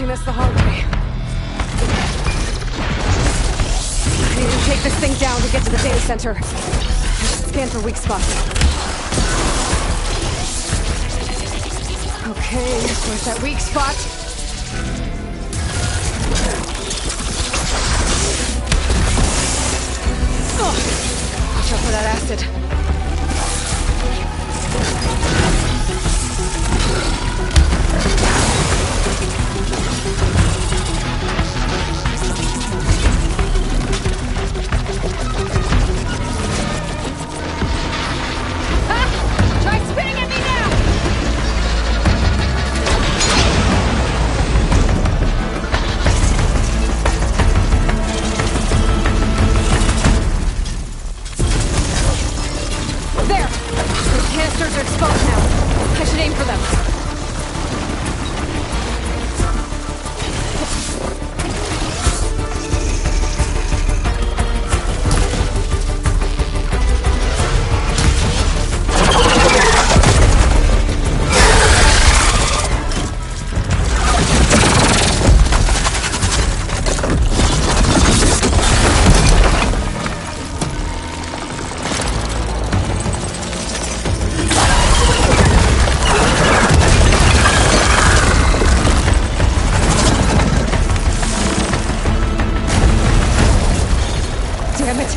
This the hard way. I need to take this thing down to get to the data center. I should scan for weak spots. Okay, where's that weak spot? Oh, watch out for that acid.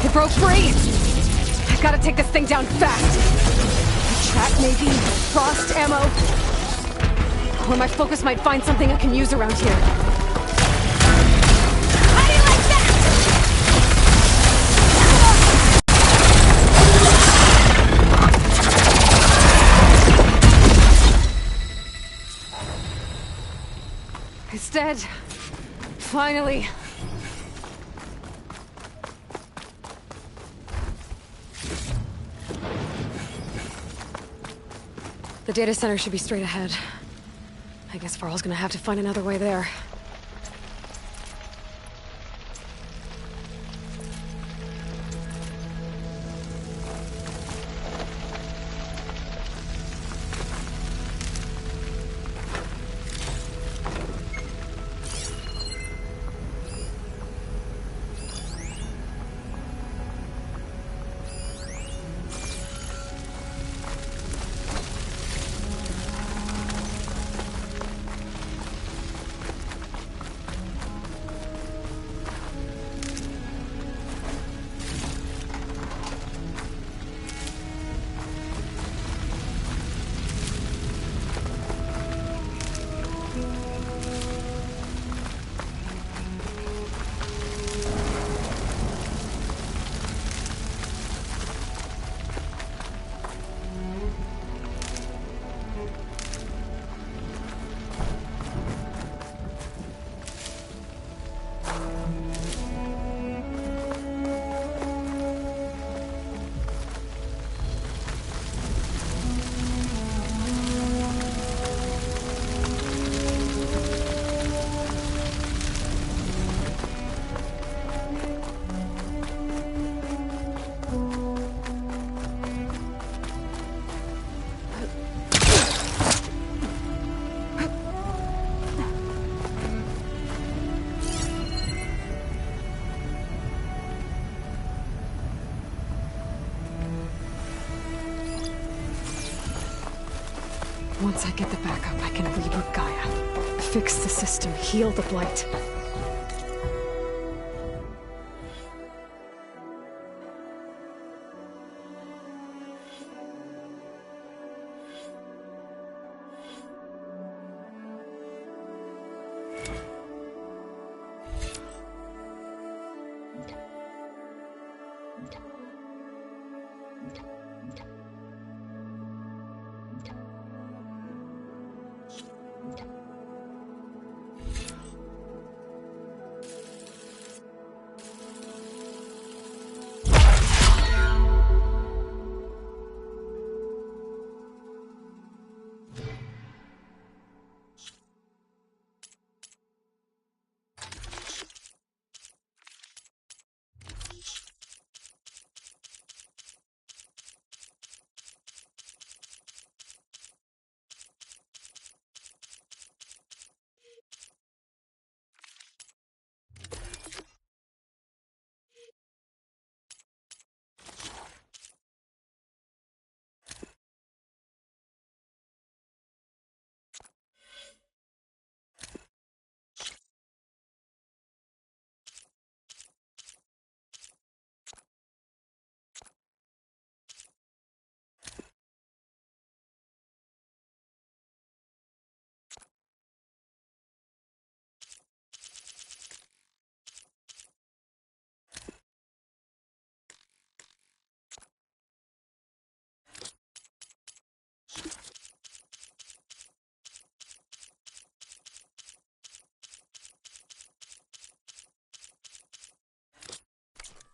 It broke free! I gotta take this thing down fast! A trap, maybe? Frost ammo? Or my focus might find something I can use around here. How do you like that? It's dead. Finally. The data center should be straight ahead. I guess Varl's gonna have to find another way there. Once I get the backup, I can reboot Gaia. Fix the system, heal the Blight.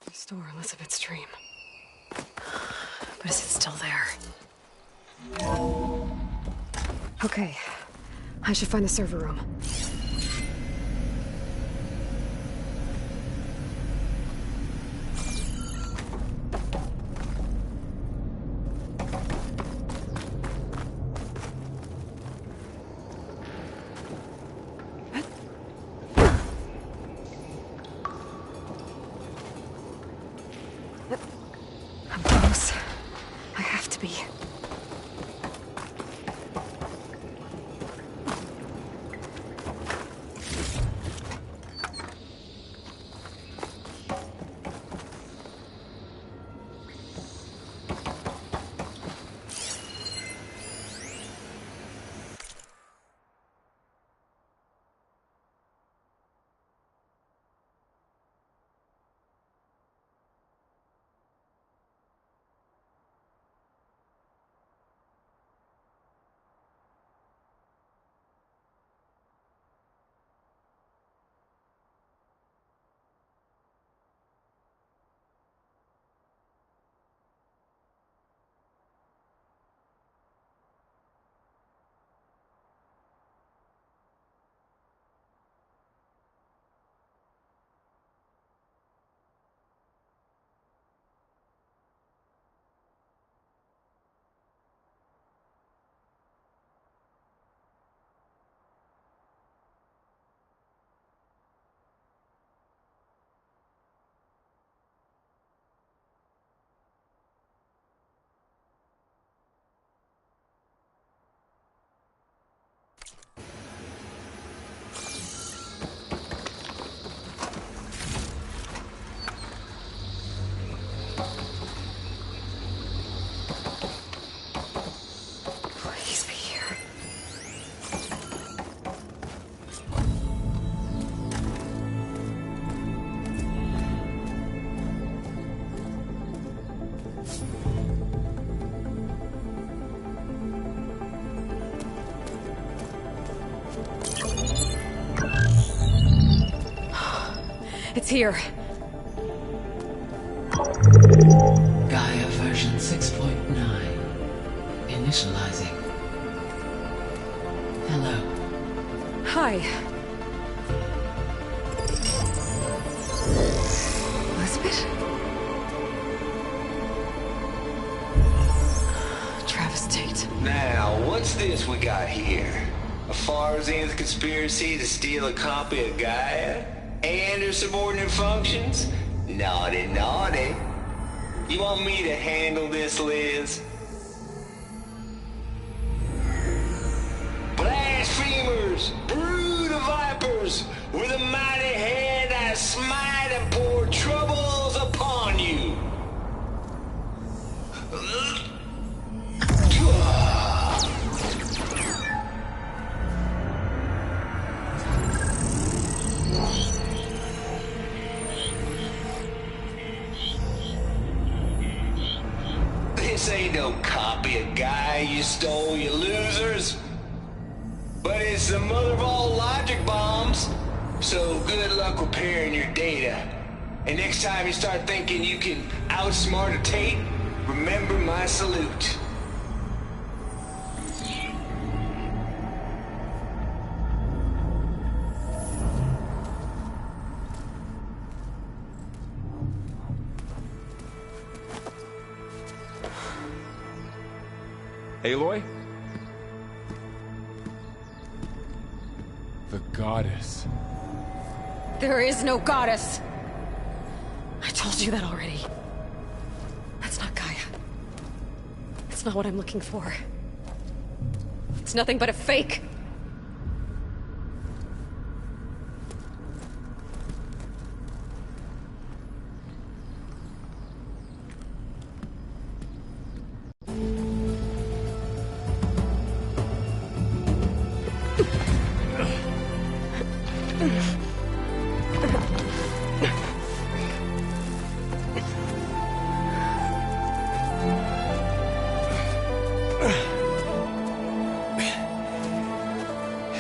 Restore Elizabeth's dream. But is it still there? Okay. I should find the server room. I'm close. I have to be. It's here. Gaia version 6.9. Initializing. Hello. Hi. Elizabeth? Travis Tate. Now, what's this we got here? A Farsian's conspiracy to steal a copy of Gaia? And her subordinate functions? Naughty, naughty. You want me to handle this, Liz? Blasphemers! Brood of vipers! With a mighty hand I smite and pour troubles upon you! This ain't no copy of Gaia you stole, you losers. But it's the mother of all logic bombs. So good luck repairing your data. And next time you start thinking you can outsmart a Tate, remember my salute. Aloy? The goddess. There is no goddess! I told you that already. That's not Gaia. It's not what I'm looking for. It's nothing but a fake.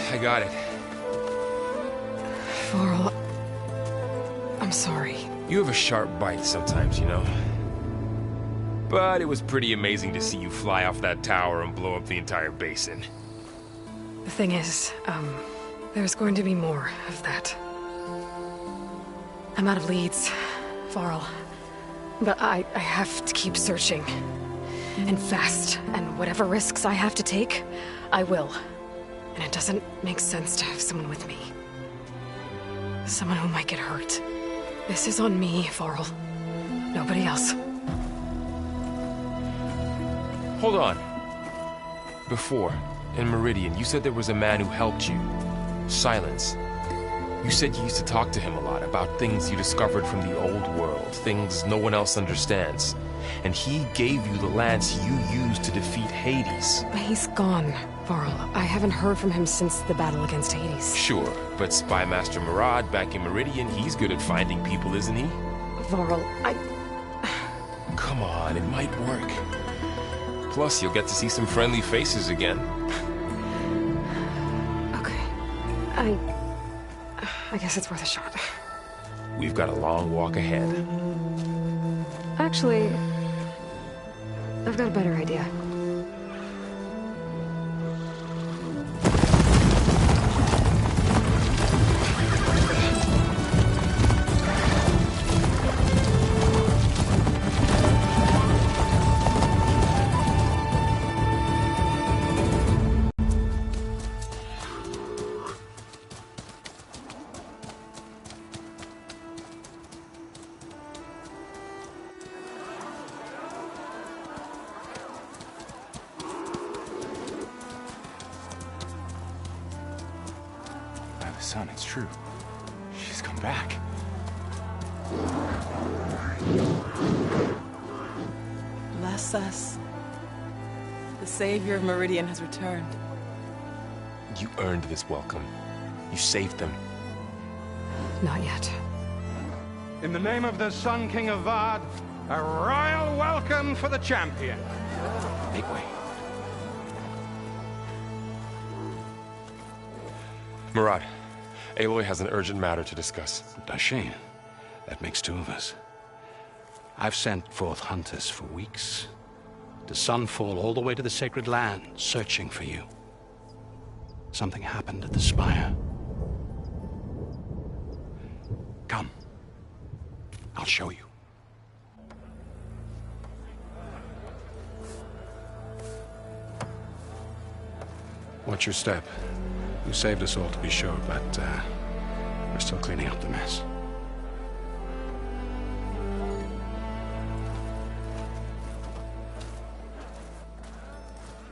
I got it. Varl, I'm sorry. You have a sharp bite sometimes, you know? But it was pretty amazing to see you fly off that tower and blow up the entire basin. The thing is, there's going to be more of that. I'm out of leads, Varl. But I have to keep searching. And fast. And whatever risks I have to take, I will. And it doesn't make sense to have someone with me. Someone who might get hurt. This is on me, Varl. Nobody else. Hold on. Before, in Meridian, you said there was a man who helped you. Silence. You said you used to talk to him a lot about things you discovered from the old world, things no one else understands. And he gave you the lance you used to defeat Hades. He's gone, Varl. I haven't heard from him since the battle against Hades. Sure, but Spy Master Murad back in Meridian, he's good at finding people, isn't he? Varl, Come on, it might work. Plus, you'll get to see some friendly faces again. Okay. I guess it's worth a shot. We've got a long walk ahead. Actually, I've got a better idea. Son, it's true. She's come back. Bless us. The savior of Meridian has returned. You earned this welcome. You saved them. Not yet. In the name of the Sun King of Vard, a royal welcome for the champion. Make way. Murad, Aloy has an urgent matter to discuss. Dashane, That makes two of us. I've sent forth hunters for weeks, to Sunfall all the way to the Sacred Land, searching for you. Something happened at the Spire. Come. I'll show you. Watch your step. You saved us all, to be sure, but we're still cleaning up the mess.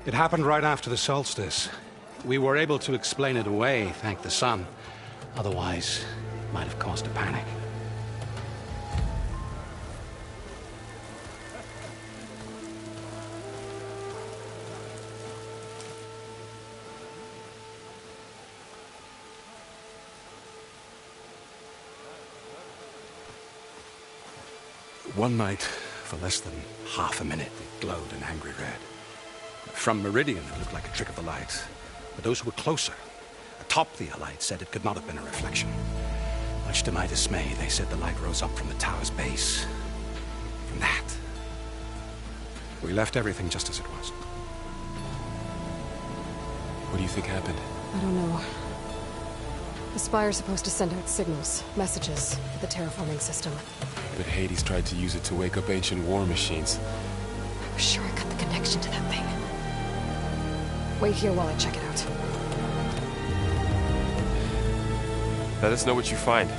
It happened right after the solstice. We were able to explain it away, thank the sun. Otherwise, it might have caused a panic. One night, for less than half a minute, it glowed an angry red. From Meridian, it looked like a trick of the light. But those who were closer, atop the light, said it could not have been a reflection. Much to my dismay, they said the light rose up from the tower's base. From that. We left everything just as it was. What do you think happened? I don't know. The Spire's supposed to send out signals, messages, for the terraforming system. But Hades tried to use it to wake up ancient war machines. I was sure I cut the connection to that thing. Wait here while I check it out. Let us know what you find.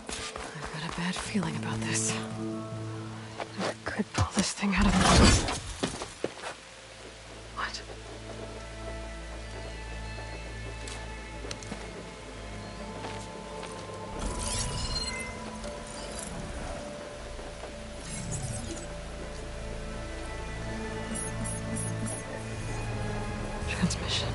I've got a bad feeling about this. I could pull this thing out of me. What? Transmission.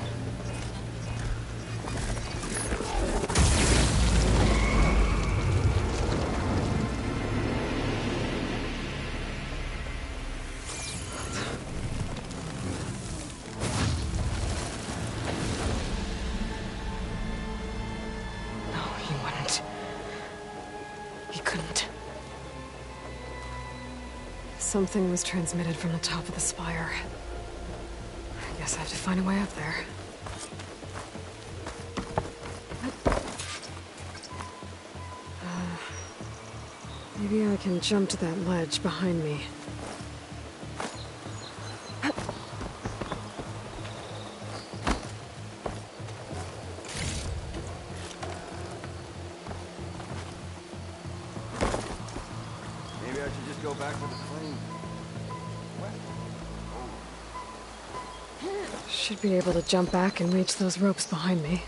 No, he wouldn't. He couldn't. Something was transmitted from the top of the spire. I guess I have to find a way up there. Maybe I can jump to that ledge behind me. Maybe I should just go back for the plane. Should be able to jump back and reach those ropes behind me.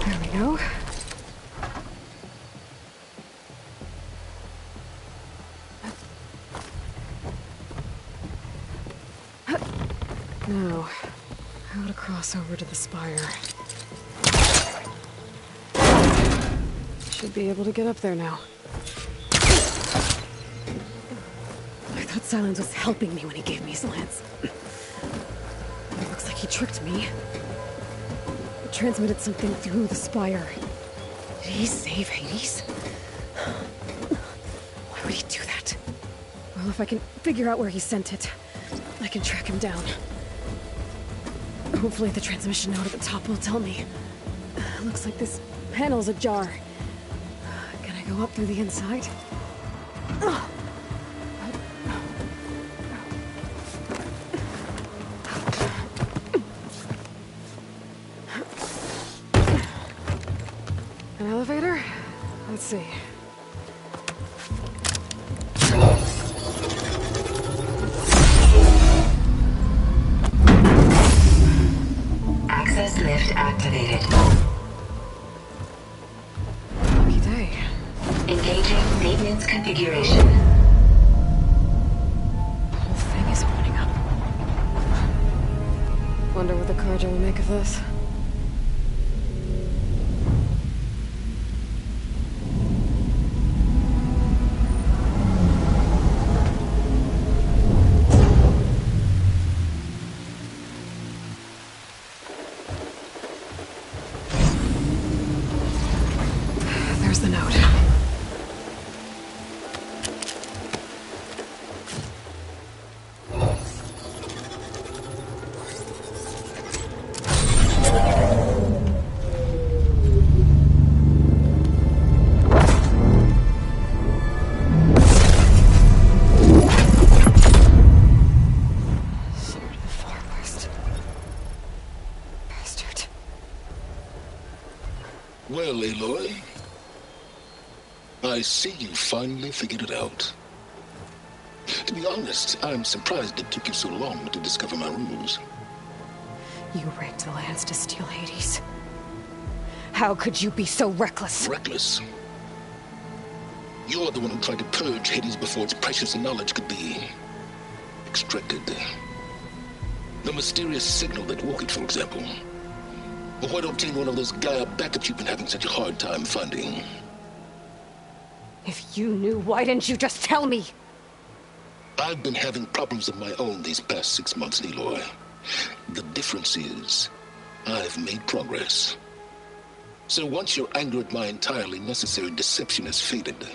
There we go. Now, how to cross over to the spire. Should be able to get up there now. I thought Silence was helping me when he gave me his lance. It looks like he tricked me. He transmitted something through the spire. Did he save Hades? Why would he do that? Well, if I can figure out where he sent it, I can track him down. Hopefully the transmission note at the top will tell me. Looks like this panel's ajar. Can I go up through the inside? An elevator? Let's see. Access lift activated. Lucky day. Engaging maintenance configuration. The whole thing is opening up. make of this? There's the note. Well, Aloy, I see you finally figured it out. To be honest, I'm surprised it took you so long to discover my ruse. You rigged the lands to steal Hades. How could you be so reckless? Reckless? You're the one who tried to purge Hades before its precious knowledge could be extracted. The mysterious signal that woke it, for example. Or why don't obtain one of those Gaia backups you've been having such a hard time finding? If you knew, why didn't you just tell me? I've been having problems of my own these past 6 months, Aloy. The difference is, I've made progress. So once your anger at my entirely necessary deception has faded,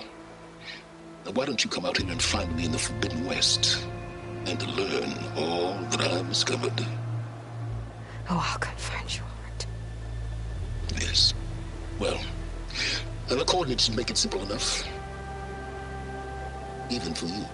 why don't you come out here and find me in the Forbidden West, and learn all that I've discovered? Oh, I'll confront you. Yes. Well, the coordinates should make it simple enough. Even for you.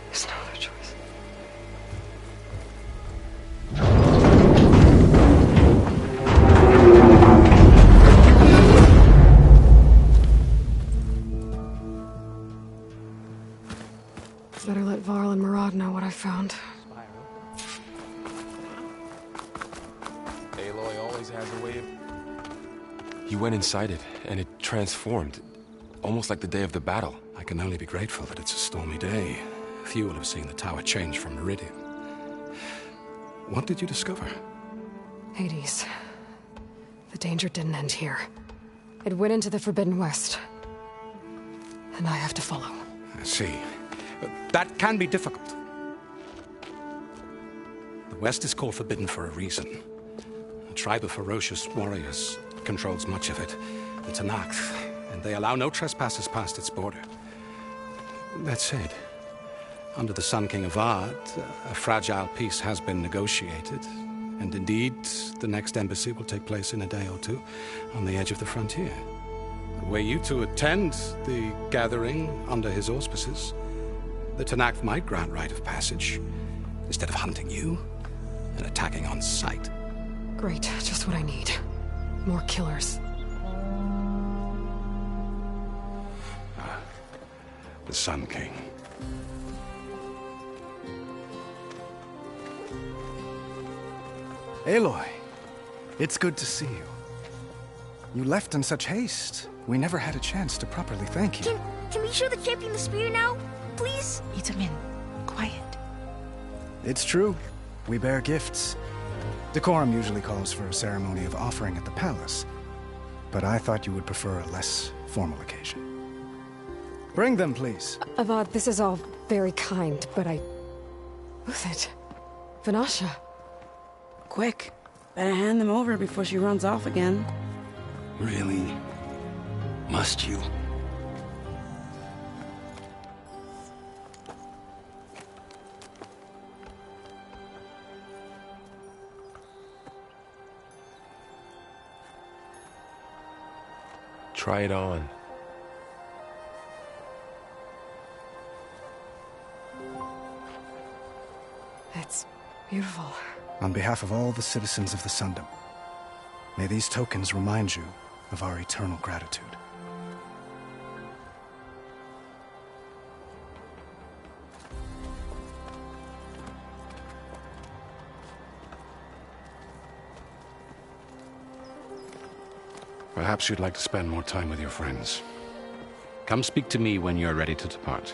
There's no other choice. Better let Varl and Murad know what I found. Aloy always has a way of... He went inside it, and it transformed. Almost like the day of the battle. I can only be grateful that it's a stormy day. Few will have seen the tower change from Meridian. What did you discover? Hades. The danger didn't end here. It went into the Forbidden West. And I have to follow. I see. That can be difficult. The West is called Forbidden for a reason. A tribe of ferocious warriors controls much of it, the Tenakth, and they allow no trespassers past its border. That said, under the Sun King Avad, a fragile peace has been negotiated, and indeed, the next embassy will take place in a day or two on the edge of the frontier. Were you to attend the gathering under his auspices, the Tenakth might grant right of passage, instead of hunting you and attacking on sight. Great, just what I need. More killers. The Sun King. Aloy, it's good to see you. You left in such haste. We never had a chance to properly thank you. Can we show the champion the spear now, please? Itamin, quiet. It's true. We bear gifts. Decorum usually calls for a ceremony of offering at the palace, but I thought you would prefer a less formal occasion. Bring them, please. Avad, this is all very kind, but Who's it? Vanasha. Quick. Better hand them over before she runs off again. Really? Must you? Try it on. It's beautiful. On behalf of all the citizens of the Sundom, may these tokens remind you of our eternal gratitude. Perhaps you'd like to spend more time with your friends. Come speak to me when you're ready to depart.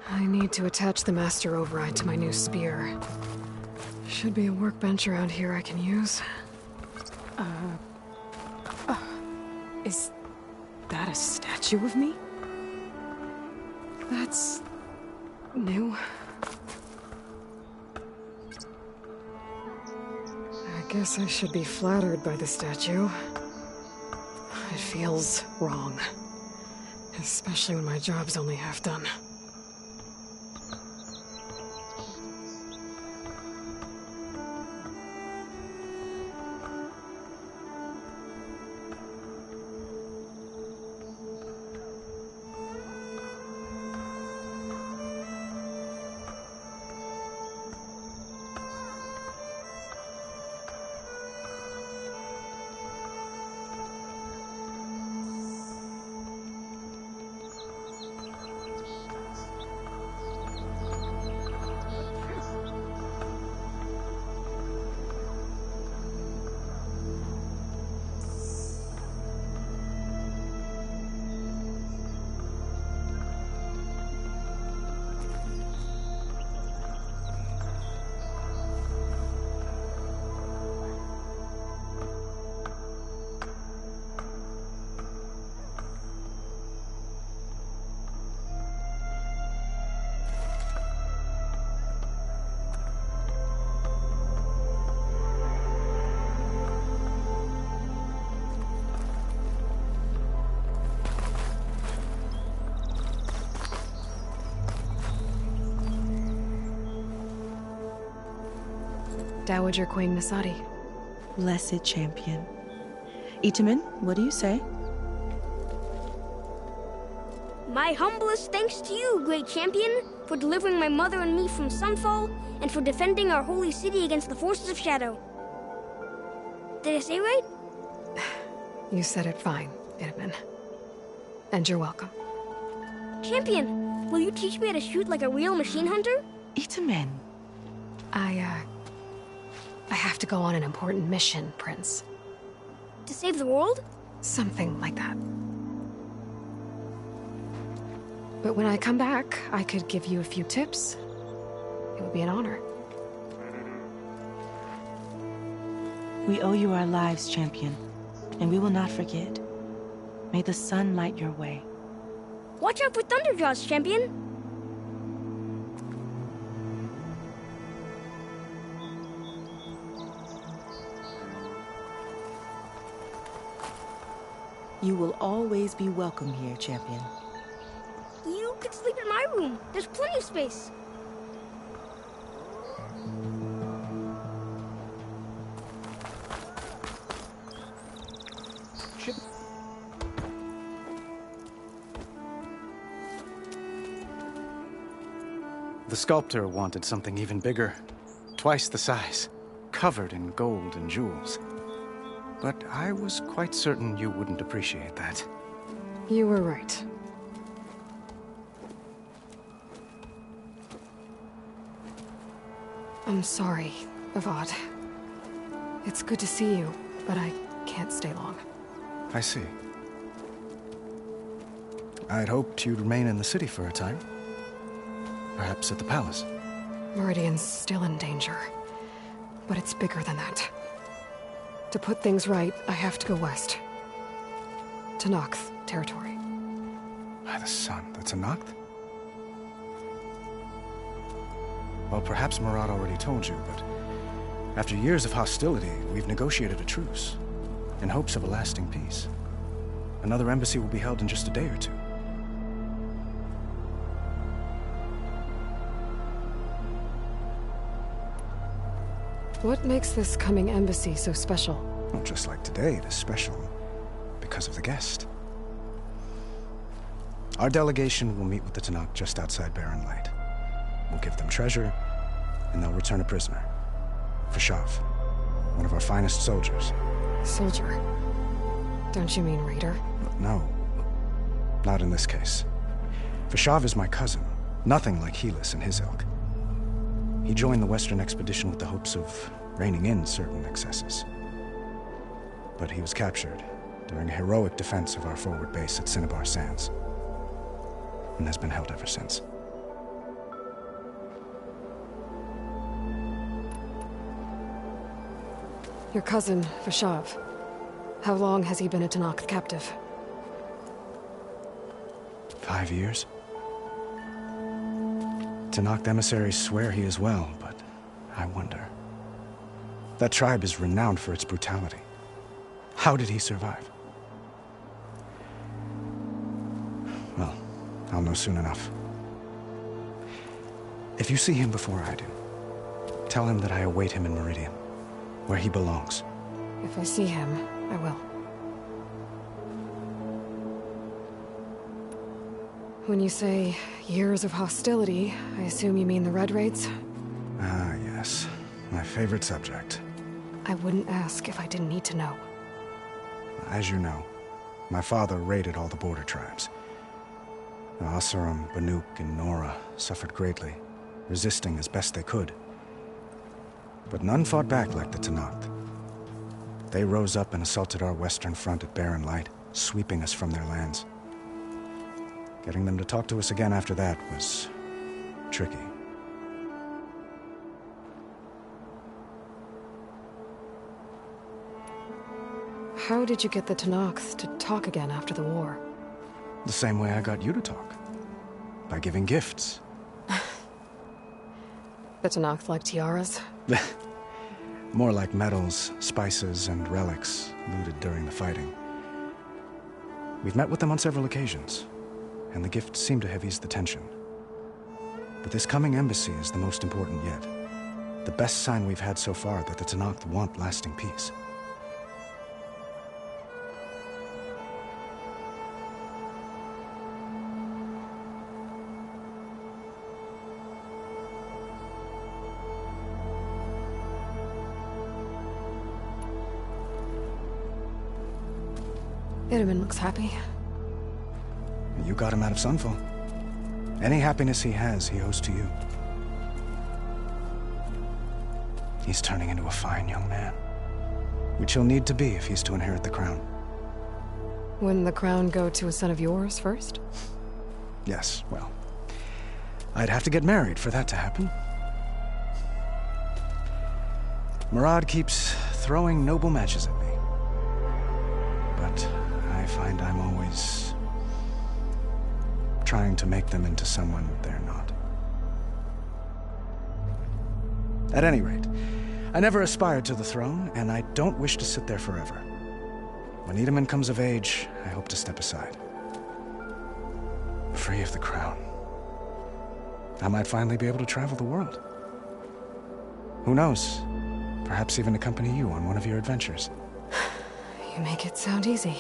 I need to attach the Master Override to my new spear. Should be a workbench around here I can use. Is that a statue of me? That's new. I guess I should be flattered by the statue. It feels wrong. Especially when my job's only half done. Dowager Queen Nasadi. Blessed champion. Itamen, what do you say? My humblest thanks to you, great champion, for delivering my mother and me from Sunfall, and for defending our holy city against the forces of Shadow. Did I say right? You said it fine, Itamen. And you're welcome. Champion, will you teach me how to shoot like a real machine hunter? Itamen. I have to go on an important mission, Prince. To save the world? Something like that. But when I come back, I could give you a few tips. It would be an honor. We owe you our lives, champion, and we will not forget. May the sun light your way. Watch out for Thunderjaws, champion! You will always be welcome here, champion. You could sleep in my room. There's plenty of space. The sculptor wanted something even bigger. Twice the size. Covered in gold and jewels. But I was quite certain you wouldn't appreciate that. You were right. I'm sorry, Avad. It's good to see you, but I can't stay long. I see. I'd hoped you'd remain in the city for a time. Perhaps at the palace. Meridian's still in danger. But it's bigger than that. To put things right, I have to go west. To Nox territory. By the sun, the Tenakth? Well, perhaps Murad already told you, but after years of hostility, we've negotiated a truce, in hopes of a lasting peace. Another embassy will be held in just a day or two. What makes this coming embassy so special? Well, just like today, it is special because of the guest. Our delegation will meet with the Tenakth just outside Barren Light. We'll give them treasure, and they'll return a prisoner. Fashav, one of our finest soldiers. Soldier? Don't you mean raider? No. Not in this case. Fashav is my cousin, nothing like Helis and his ilk. He joined the Western expedition with the hopes of reining in certain excesses. But he was captured during a heroic defense of our forward base at Cinnabar Sands, and has been held ever since. Your cousin, Fashav. How long has he been a Tenakth captive? 5 years. Tenakth emissaries swear he is well, but I wonder. That tribe is renowned for its brutality. How did he survive? Well, I'll know soon enough. If you see him before I do, tell him that I await him in Meridian, where he belongs. If I see him, I will. When you say years of hostility, I assume you mean the Red Raids? Ah, yes. My favorite subject. I wouldn't ask if I didn't need to know. As you know, my father raided all the border tribes. The Asuram, Banuk, and Nora suffered greatly, resisting as best they could. But none fought back like the Tenakth. They rose up and assaulted our western front at Barren Light, sweeping us from their lands. Getting them to talk to us again after that was tricky. How did you get the Tenakth to talk again after the war? The same way I got you to talk. By giving gifts. The Tenakth like tiaras? More like medals, spices, and relics looted during the fighting. We've met with them on several occasions, and the gifts seem to have eased the tension. But this coming embassy is the most important yet. The best sign we've had so far that the Tenakth want lasting peace. Itamen looks happy. You got him out of Sunfall. Any happiness he has, he owes to you. He's turning into a fine young man, which he'll need to be if he's to inherit the crown. Wouldn't the crown go to a son of yours first? Yes, well, I'd have to get married for that to happen. Murad keeps throwing noble matches at me, but I find I'm always trying to make them into someone they're not. At any rate, I never aspired to the throne, and I don't wish to sit there forever. When Itamen comes of age, I hope to step aside. Free of the crown. I might finally be able to travel the world. Who knows? Perhaps even accompany you on one of your adventures. You make it sound easy.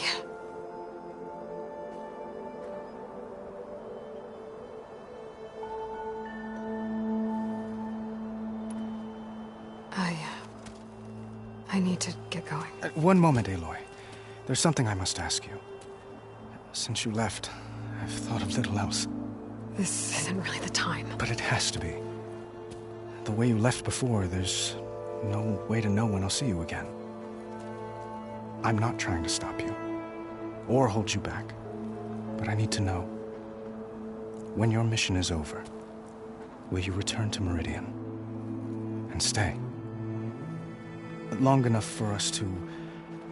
I need to get going. One moment, Aloy. There's something I must ask you. Since you left, I've thought of little else. This isn't really the time. But it has to be. The way you left before, there's no way to know when I'll see you again. I'm not trying to stop you, or hold you back. But I need to know, when your mission is over, will you return to Meridian? and stay. Long enough for us to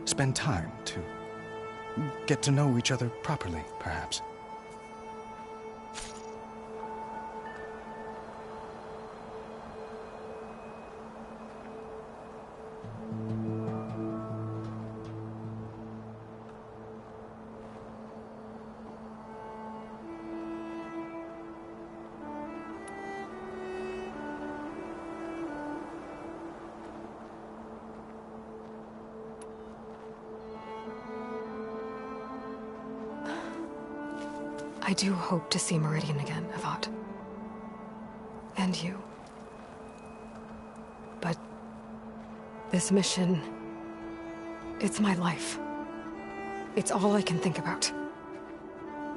spend time, to get to know each other properly, perhaps. I do hope to see Meridian again, Avad. And you. But this mission, it's my life. It's all I can think about.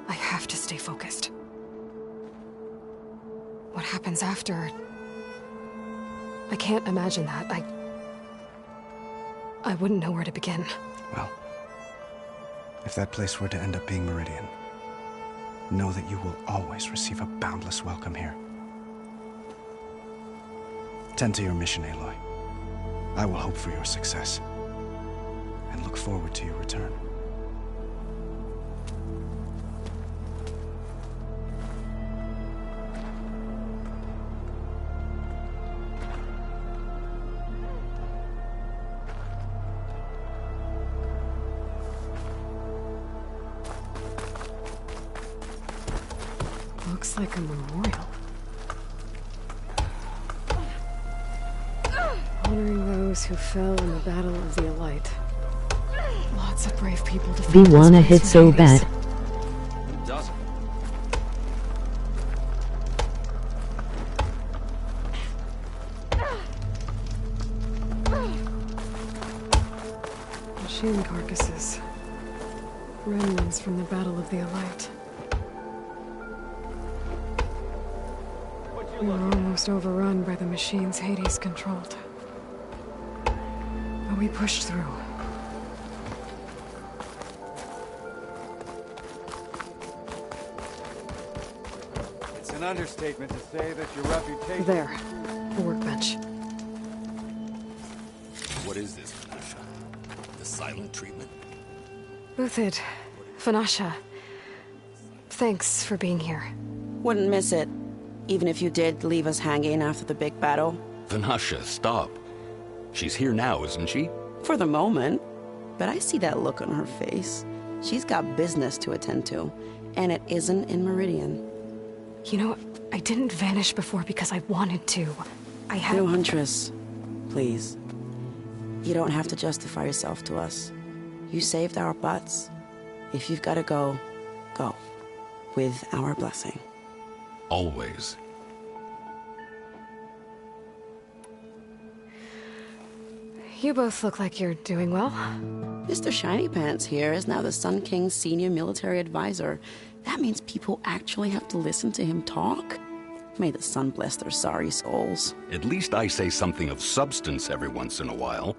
I have to stay focused. What happens after? I can't imagine that. I wouldn't know where to begin. Well, if that place were to end up being Meridian, know that you will always receive a boundless welcome here. Tend to your mission, Aloy. I will hope for your success, and look forward to your return. Looks like a memorial. Honoring those who fell in the Battle of the Elite. Lots of brave people to We wanna hit so bad. Who doesn't? Machine carcasses. Remnants from the Battle of the Elite. We were almost overrun by the machines Hades controlled. But we pushed through. It's an understatement to say that your reputation... There. The workbench. What is this, Vanasha? The silent treatment? Uthid. Vanasha. Thanks for being here. Wouldn't miss it. Even if you did leave us hanging after the big battle. Vanasha, stop. She's here now, isn't she? For the moment. But I see that look on her face. She's got business to attend to. And it isn't in Meridian. You know, I didn't vanish before because I wanted to. I had... No, Huntress. Please. You don't have to justify yourself to us. You saved our butts. If you've got to go, go. With our blessing. Always. You both look like you're doing well. Mr. Shiny Pants here is now the Sun King's senior military advisor. That means people actually have to listen to him talk? May the sun bless their sorry souls. At least I say something of substance every once in a while.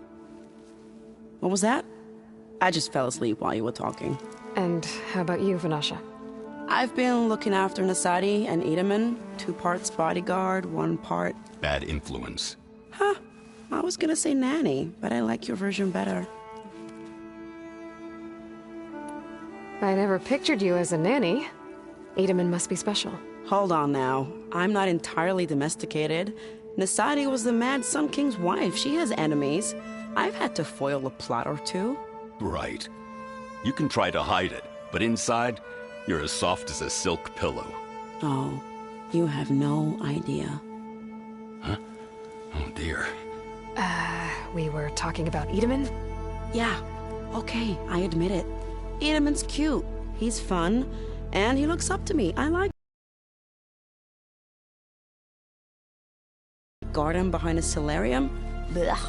What was that? I just fell asleep while you were talking. And how about you, Vanasha? I've been looking after Nasadi and Edaman. 2 parts bodyguard, 1 part... Bad influence. Huh. I was gonna say nanny, but I like your version better. I never pictured you as a nanny. Edaman must be special. Hold on now. I'm not entirely domesticated. Nasadi was the Mad Sun King's wife. She has enemies. I've had to foil a plot or 2. Right. You can try to hide it, but inside, you're as soft as a silk pillow. Oh, you have no idea. Huh? Oh dear. We were talking about Edaman? Yeah, okay, I admit it. Edaman's cute. He's fun, and he looks up to me. I like garden behind a solarium. Blech.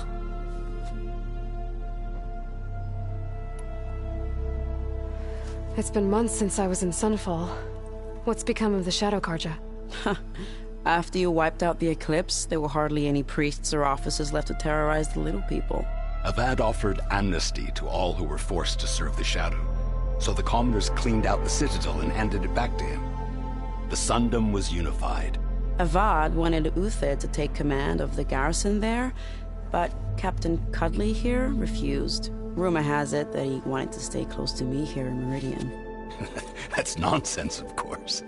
It's been months since I was in Sunfall. What's become of the Shadow Carja? After you wiped out the Eclipse, there were hardly any priests or officers left to terrorize the little people. Avad offered amnesty to all who were forced to serve the Shadow, so the commoners cleaned out the Citadel and handed it back to him. The Sundom was unified, Avad wanted Uther to take command of the garrison there, but Captain Cudley here refused. Rumor has it that he wanted to stay close to me here in Meridian. That's nonsense, of course.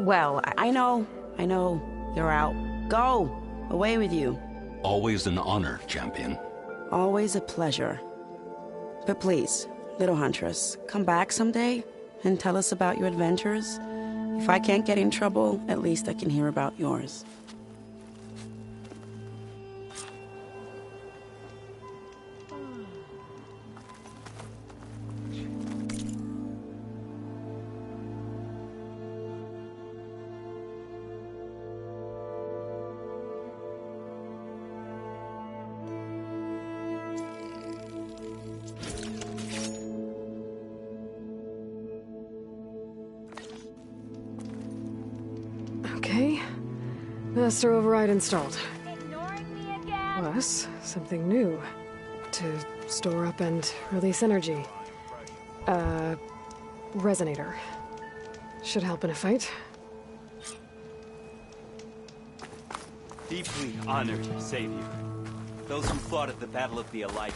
Well, I know. You're out. Go! Away with you. Always an honor, champion. Always a pleasure. But please, little huntress, come back someday and tell us about your adventures. If I can't get in trouble, at least I can hear about yours. Okay. Master override installed. Plus, something new. To store up and release energy. Resonator. Should help in a fight. Deeply honored, Savior. Those who fought at the Battle of the Elite.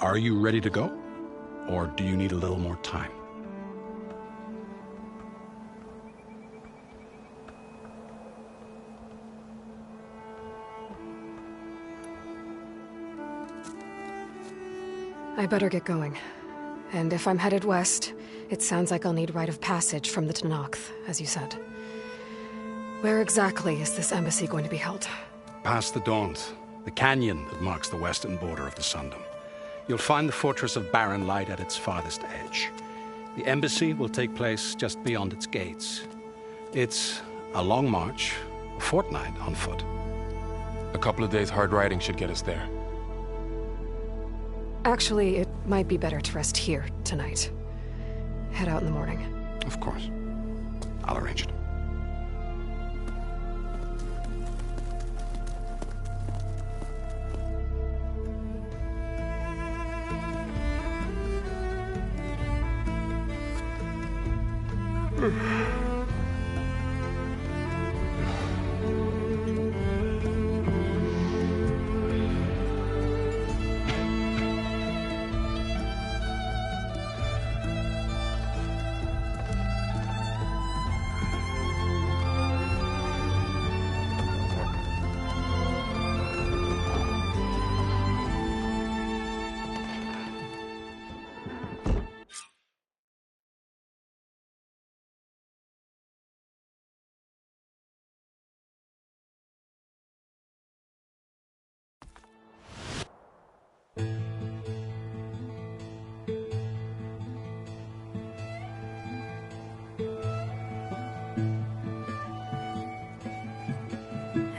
Are you ready to go? Or do you need a little more time? I better get going. And if I'm headed west, it sounds like I'll need rite of passage from the Tenakth, as you said. Where exactly is this embassy going to be held? Past the Daunt, the canyon that marks the western border of the Sundom. You'll find the fortress of Barren Light at its farthest edge. The embassy will take place just beyond its gates. It's a long march, a fortnight on foot. A couple of days hard riding should get us there. Actually, it might be better to rest here tonight. Head out in the morning. Of course. I'll arrange it.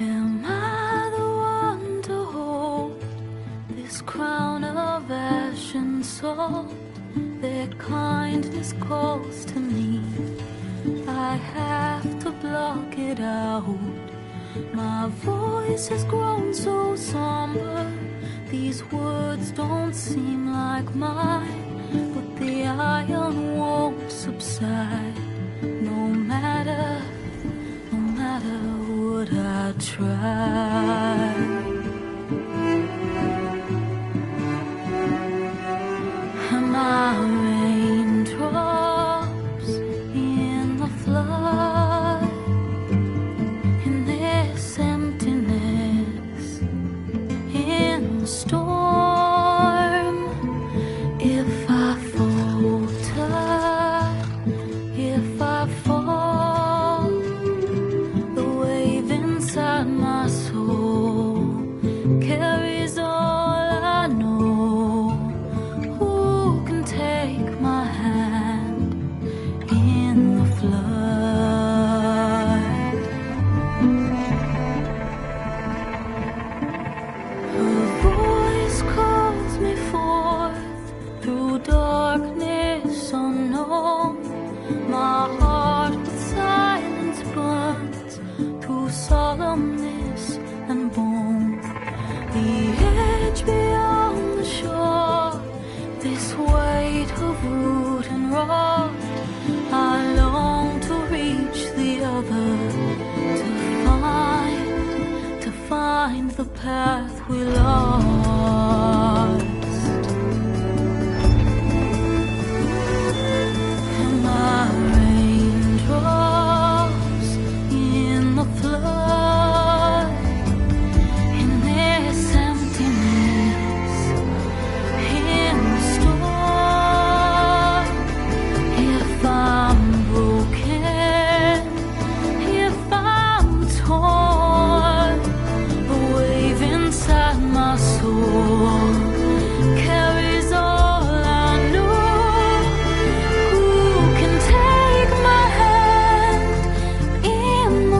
Am I the one to hold this crown of ash and salt that kindness calls to me? I have to block it out. My voice has grown so somber. These words don't seem like mine, but the iron won't subside. No matter what I try. Am I raindrops in the flood? In this emptiness, in the storm. If I falter, if I fall, the wave inside my soul crossed. I long to reach the other, to find the path we lost. And my raindrops in the flood, in this emptiness, in the storm. If I'm broken, if I'm torn, the wave inside my soul carries all I know. Who can take my hand in the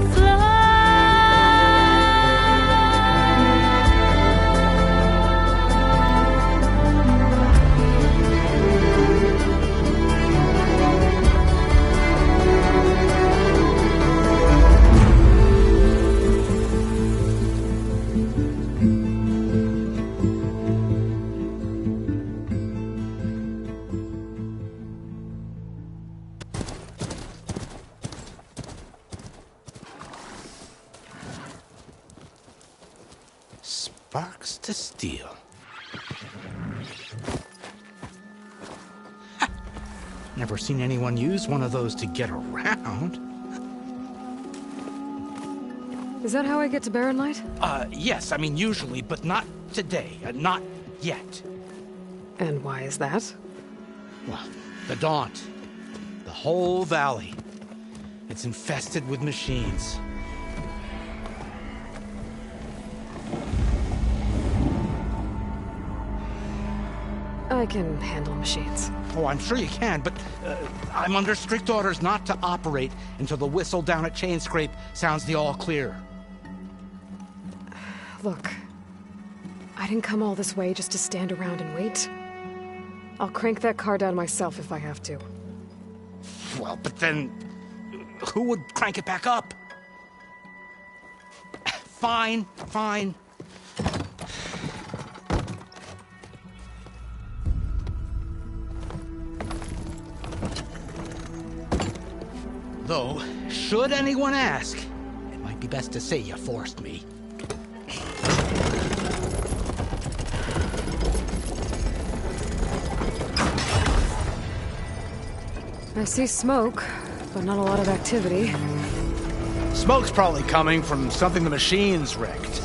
Sparks to steel. Never seen anyone use one of those to get around. Is that how I get to Barren Light? Yes, I mean usually, but not today. Not yet. And why is that? Well, the Daunt. The whole valley. It's infested with machines. I can handle machines. Oh, I'm sure you can, but I'm under strict orders not to operate until the whistle down at Chainscrape sounds the all clear. Look, I didn't come all this way just to stand around and wait. I'll crank that car down myself if I have to. Well, but then who would crank it back up? Fine, fine. Though, should anyone ask, it might be best to say you forced me. I see smoke, but not a lot of activity. Smoke's probably coming from something the machines wrecked.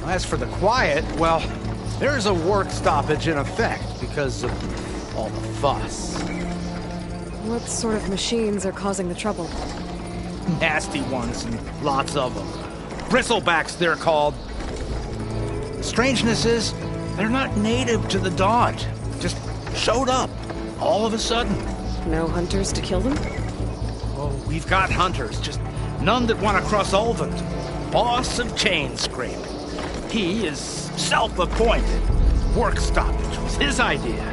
As for the quiet, well, there's a work stoppage in effect because of all the fuss. What sort of machines are causing the trouble? Nasty ones, and lots of them. Bristlebacks, they're called. The strangeness is, they're not native to the Daunt. Just showed up, all of a sudden. No hunters to kill them? Oh, we've got hunters, just none that want to cross Ulvund. Boss of Chainscrape. He is self-appointed. Work stoppage was his idea.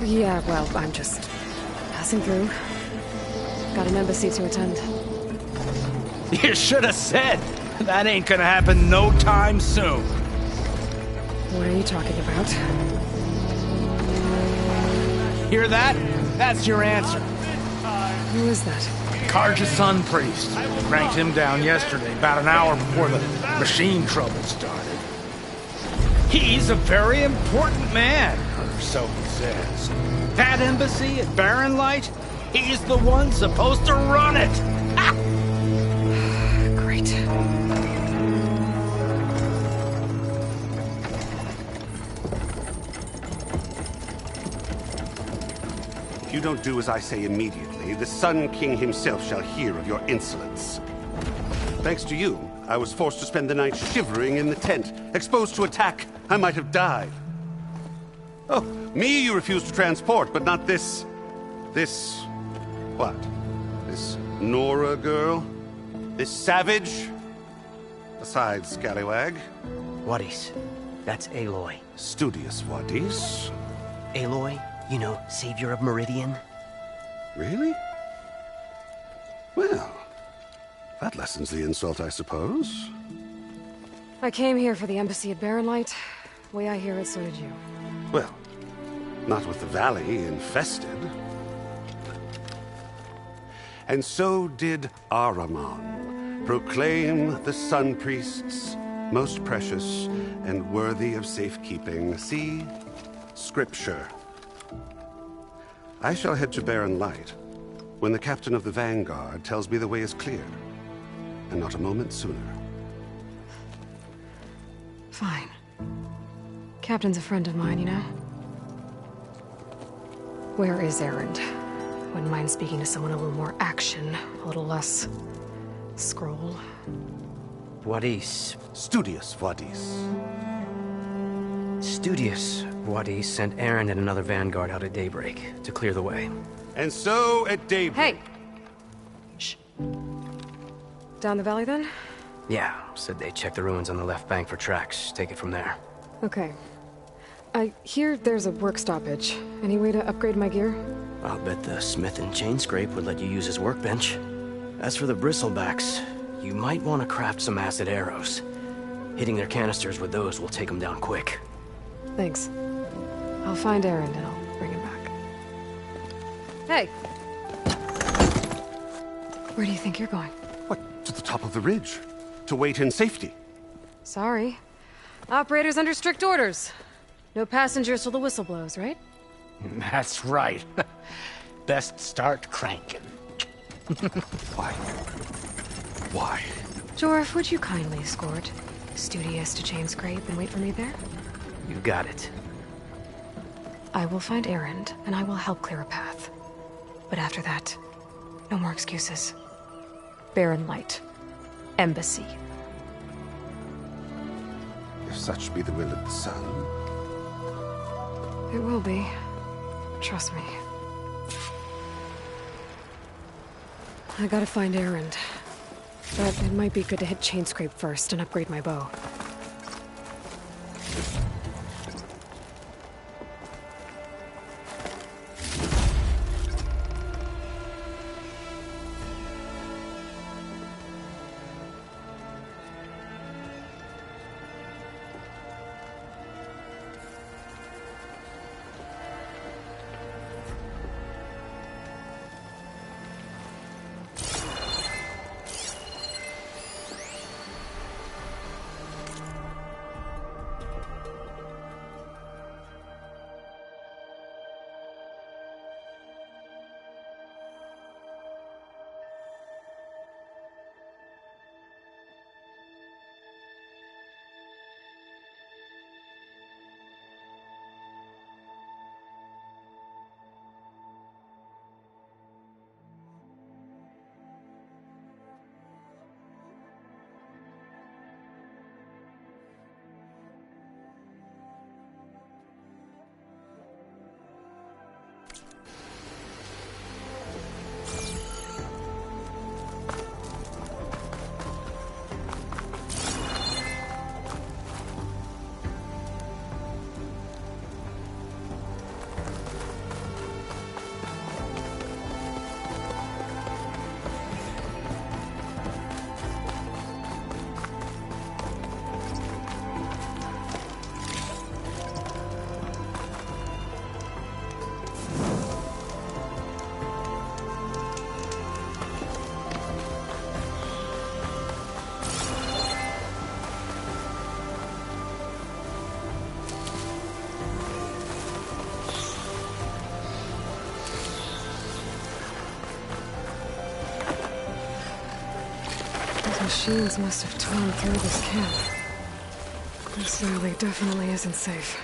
Yeah, well, I'm just passing through. Got an embassy to attend. You should have said. That ain't gonna happen no time soon. What are you talking about? Hear that? That's your answer. Who is that? Karja Sun Priest. Cranked him down yesterday, about an hour before the machine trouble started. He's a very important man, or so he says. That embassy at Barren Light, he's the one supposed to run it. Ha! Great. If you don't do as I say immediately, the Sun King himself shall hear of your insolence. Thanks to you, I was forced to spend the night shivering in the tent. Exposed to attack, I might have died. Oh, me you refuse to transport, but not this... what? This Nora girl? This savage? Besides, scallywag. Wadis. That's Aloy. Studious Wadis. Aloy, you know, savior of Meridian. Really? Well, that lessens the insult, I suppose. I came here for the embassy at Barren Light. Way I hear it, so did you. Well, Not with the valley infested. And so did Ahriman proclaim the Sun Priests most precious and worthy of safekeeping. See Scripture. I shall head to Barren Light when the captain of the Vanguard tells me the way is clear, and not a moment sooner. Fine. Captain's a friend of mine, you know? Where is Erend? Wouldn't mind speaking to someone a little more action, a little less scroll. Wadis. Studious Wadis. Studious Wadis sent Erend and another Vanguard out at daybreak to clear the way. And so at daybreak... Hey! Shh. Down the valley, then? Yeah, said they checked the ruins on the left bank for tracks. Take it from there. Okay. I hear there's a work stoppage. Any way to upgrade my gear? I'll bet the Smith and Chainscrape would let you use his workbench. As for the Bristlebacks, you might want to craft some acid arrows. Hitting their canisters with those will take them down quick. Thanks. I'll find Erend and I'll bring him back. Hey! Where do you think you're going? What, to the top of the ridge? To wait in safety? Sorry. Operator's under strict orders. No passengers till the whistle blows, right? That's right. Best start cranking. Why? Why? Jorf, would you kindly escort Studious to Chainscrape and wait for me there? You got it. I will find Erend, and I will help clear a path. But after that, no more excuses. Barren Light. Embassy. If such be the will of the sun. It will be. Trust me. I gotta find Erend. But it might be good to hit Chainscrape first and upgrade my bow. Machines must have torn through this camp. This valley definitely isn't safe.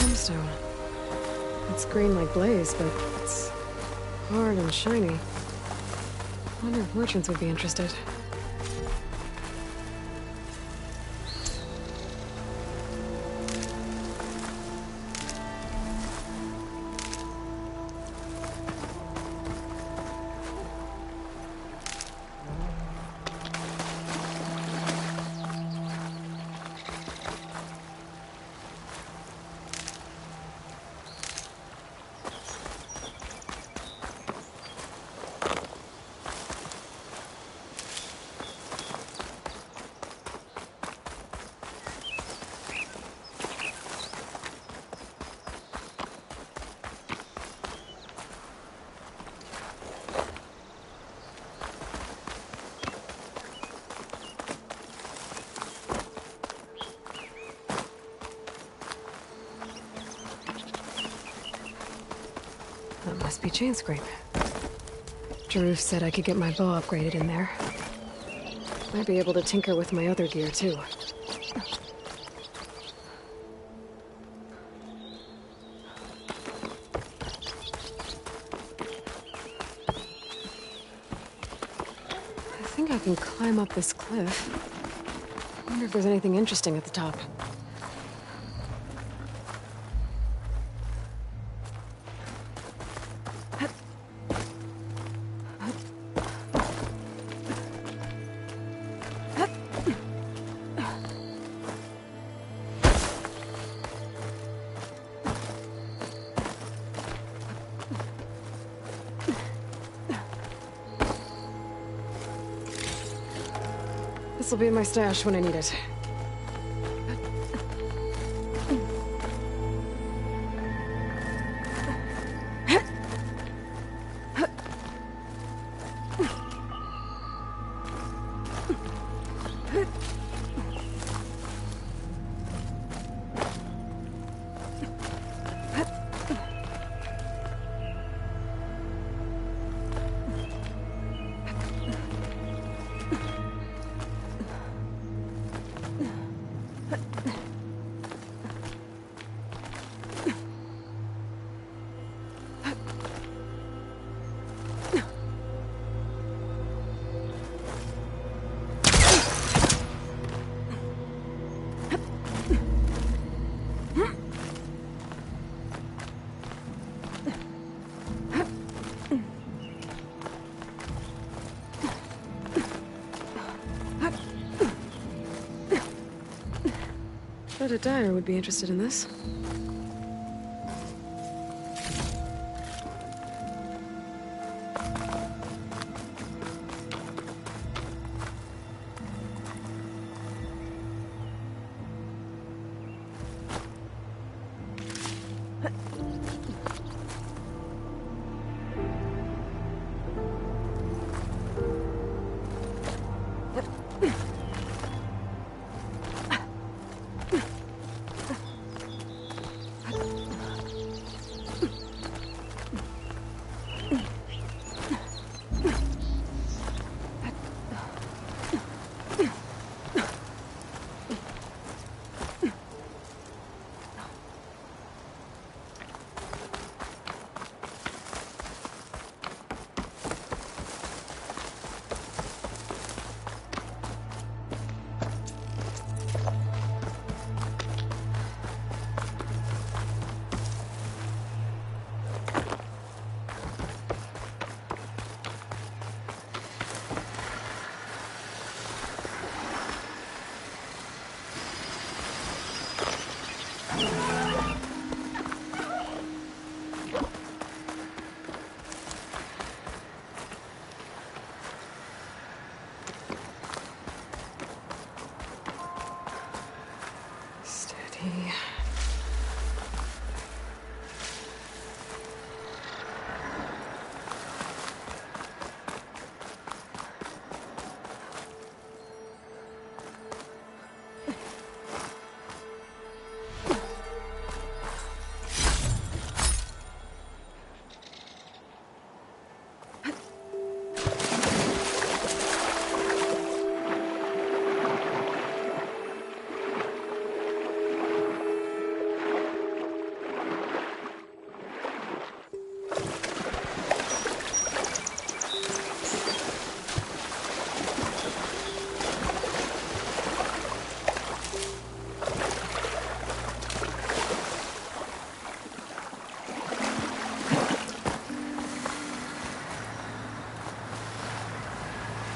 Gemstone. It's green like glaze, but it's hard and shiny. I wonder if merchants would be interested. That must be Chainscrape. Jaruf said I could get my bow upgraded in there. Might be able to tinker with my other gear, too. I think I can climb up this cliff. Wonder if there's anything interesting at the top. This'll be in my stash when I need it. I bet a dyer would be interested in this.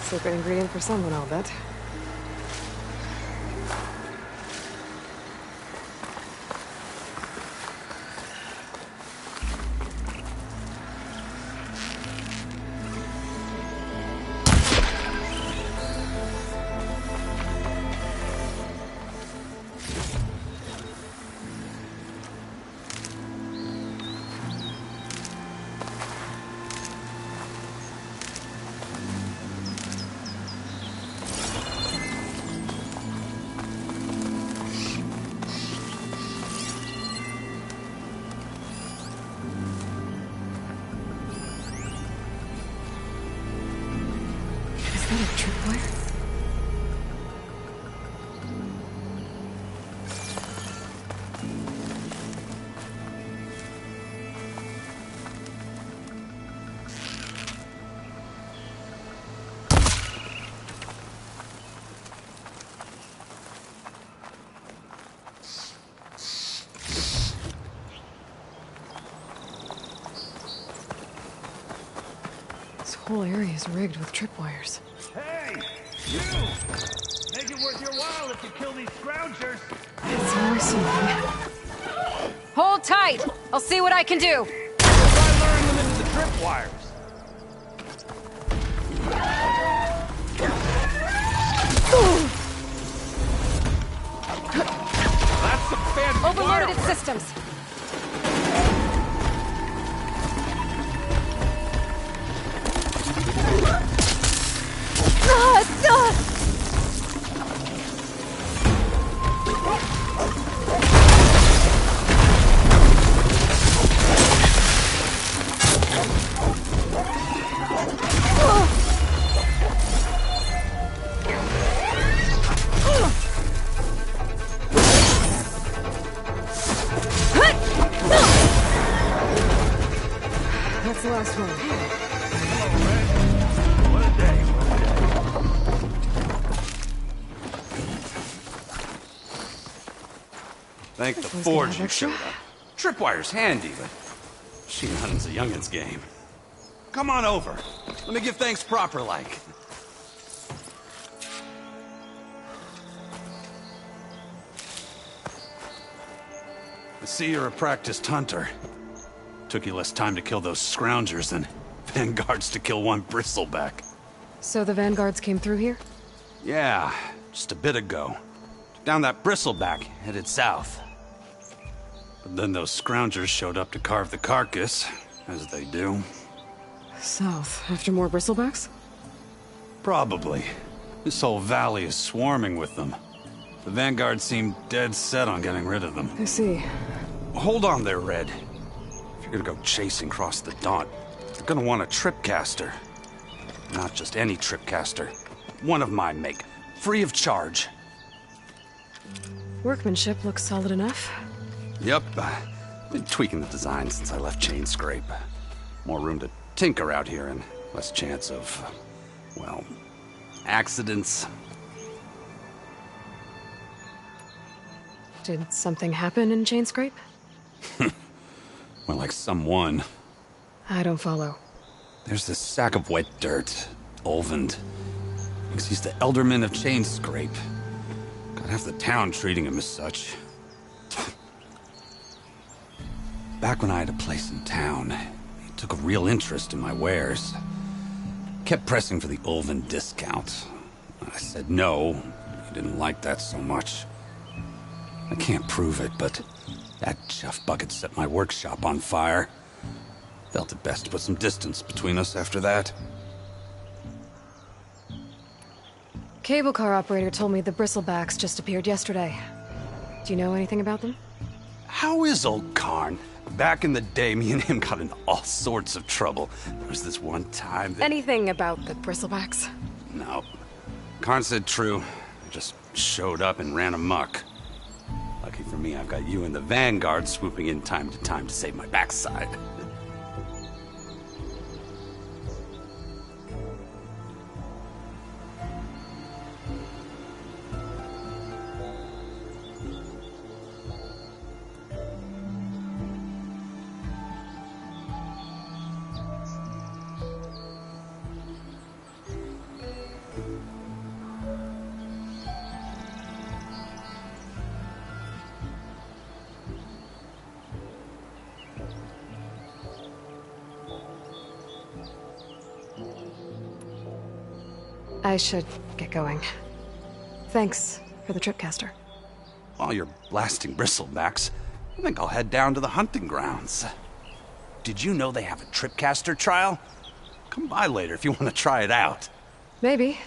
Secret ingredient for someone, I'll bet. Is that a tripwire? This whole area is rigged with tripwires. Hey! You! Make it worth your while if you kill these scroungers! It's always something. Hold tight! I'll see what I can do! Try luring them into the tripwires! Ooh. That's some fancy Overloaded its fireworks. systems. That's the last one. What a day. Thank the This one's gonna forge have you extra. showed up. Tripwire's handy, but machine hunting's a youngin's game. Come on over. Let me give thanks proper like. I see you're a practiced hunter. Took you less time to kill those scroungers than vanguards to kill one bristleback. So the vanguards came through here? Yeah, just a bit ago. Down that bristleback, headed south. But then those scroungers showed up to carve the carcass, as they do. South, after more bristlebacks? Probably. This whole valley is swarming with them. The vanguard seemed dead set on getting rid of them. I see. Hold on there, Red. If you're gonna go chasing across the Daunt, you're gonna want a tripcaster. Not just any tripcaster. One of my make. Free of charge. Workmanship looks solid enough. Yep. Been tweaking the design since I left Chainscrape. More room to tinker out here and less chance of, well, accidents. Did something happen in Chainscrape? Well, like someone. I don't follow. There's this sack of wet dirt, Olvend. Thinks he's the Elderman of Chainscrape. Got half the town treating him as such. Back when I had a place in town, he took a real interest in my wares. Kept pressing for the Olvend discount. I said no. He didn't like that so much. I can't prove it, but that chuff bucket set my workshop on fire. Felt it best to put some distance between us after that. Cable car operator told me the bristlebacks just appeared yesterday. Do you know anything about them? How is old Karn? Back in the day, me and him got into all sorts of trouble. There was this one time that... Anything about the bristlebacks? No. Karn said true. I just showed up and ran amok. Lucky for me, I've got you and the Vanguard swooping in time to save my backside. I should get going. Thanks for the tripcaster. While you're blasting bristlebacks, I think I'll head down to the hunting grounds. Did you know they have a tripcaster trial? Come by later if you want to try it out. Maybe.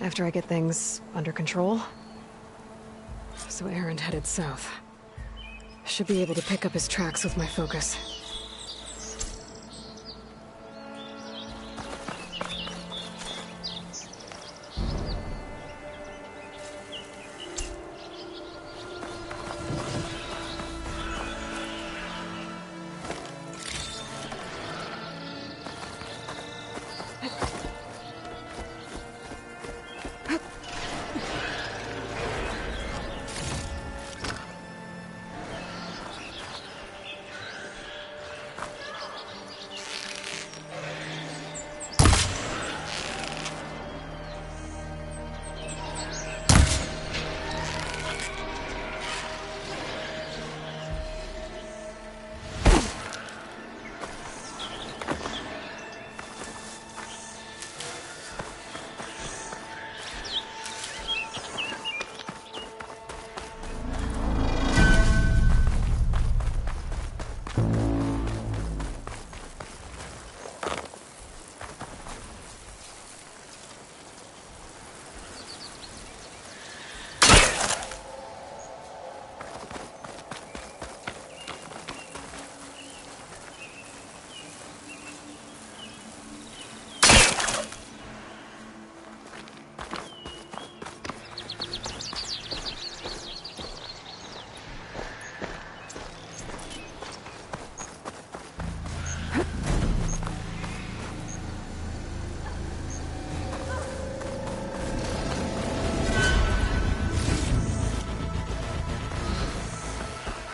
After I get things under control. So Erend headed south. Should be able to pick up his tracks with my focus.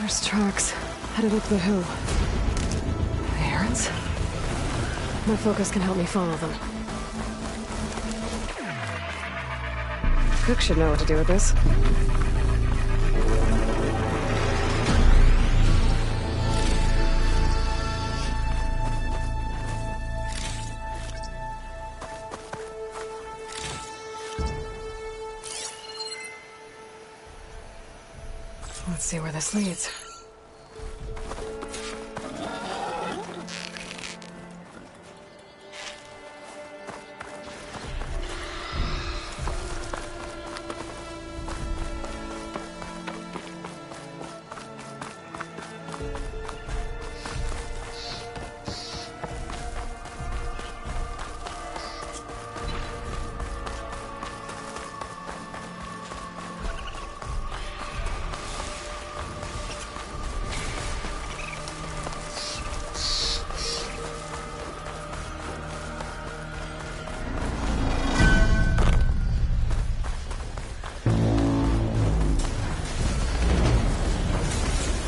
First tracks, headed up the hill. The Errands? My focus can help me follow them. Cook should know what to do with this. Let's see where this leads.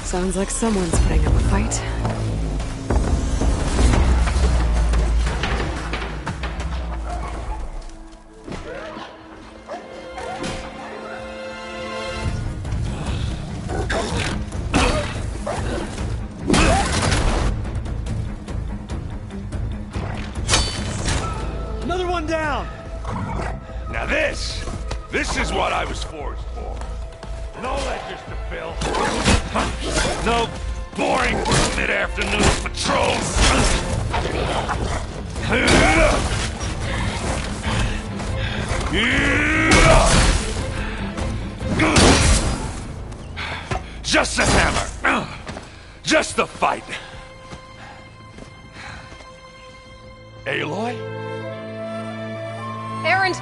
Sounds like someone's putting up a fight. Another one down! Now this is what I was forced for. No ledgers to fill. No boring mid-afternoon patrols. Just the hammer. Just the fight. Aloy? Erend!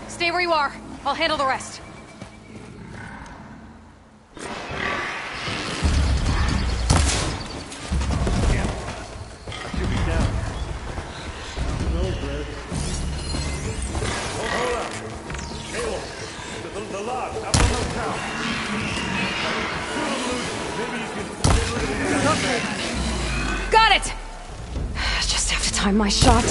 Stay where you are. I'll handle the rest. Got it! Just have to time my shot.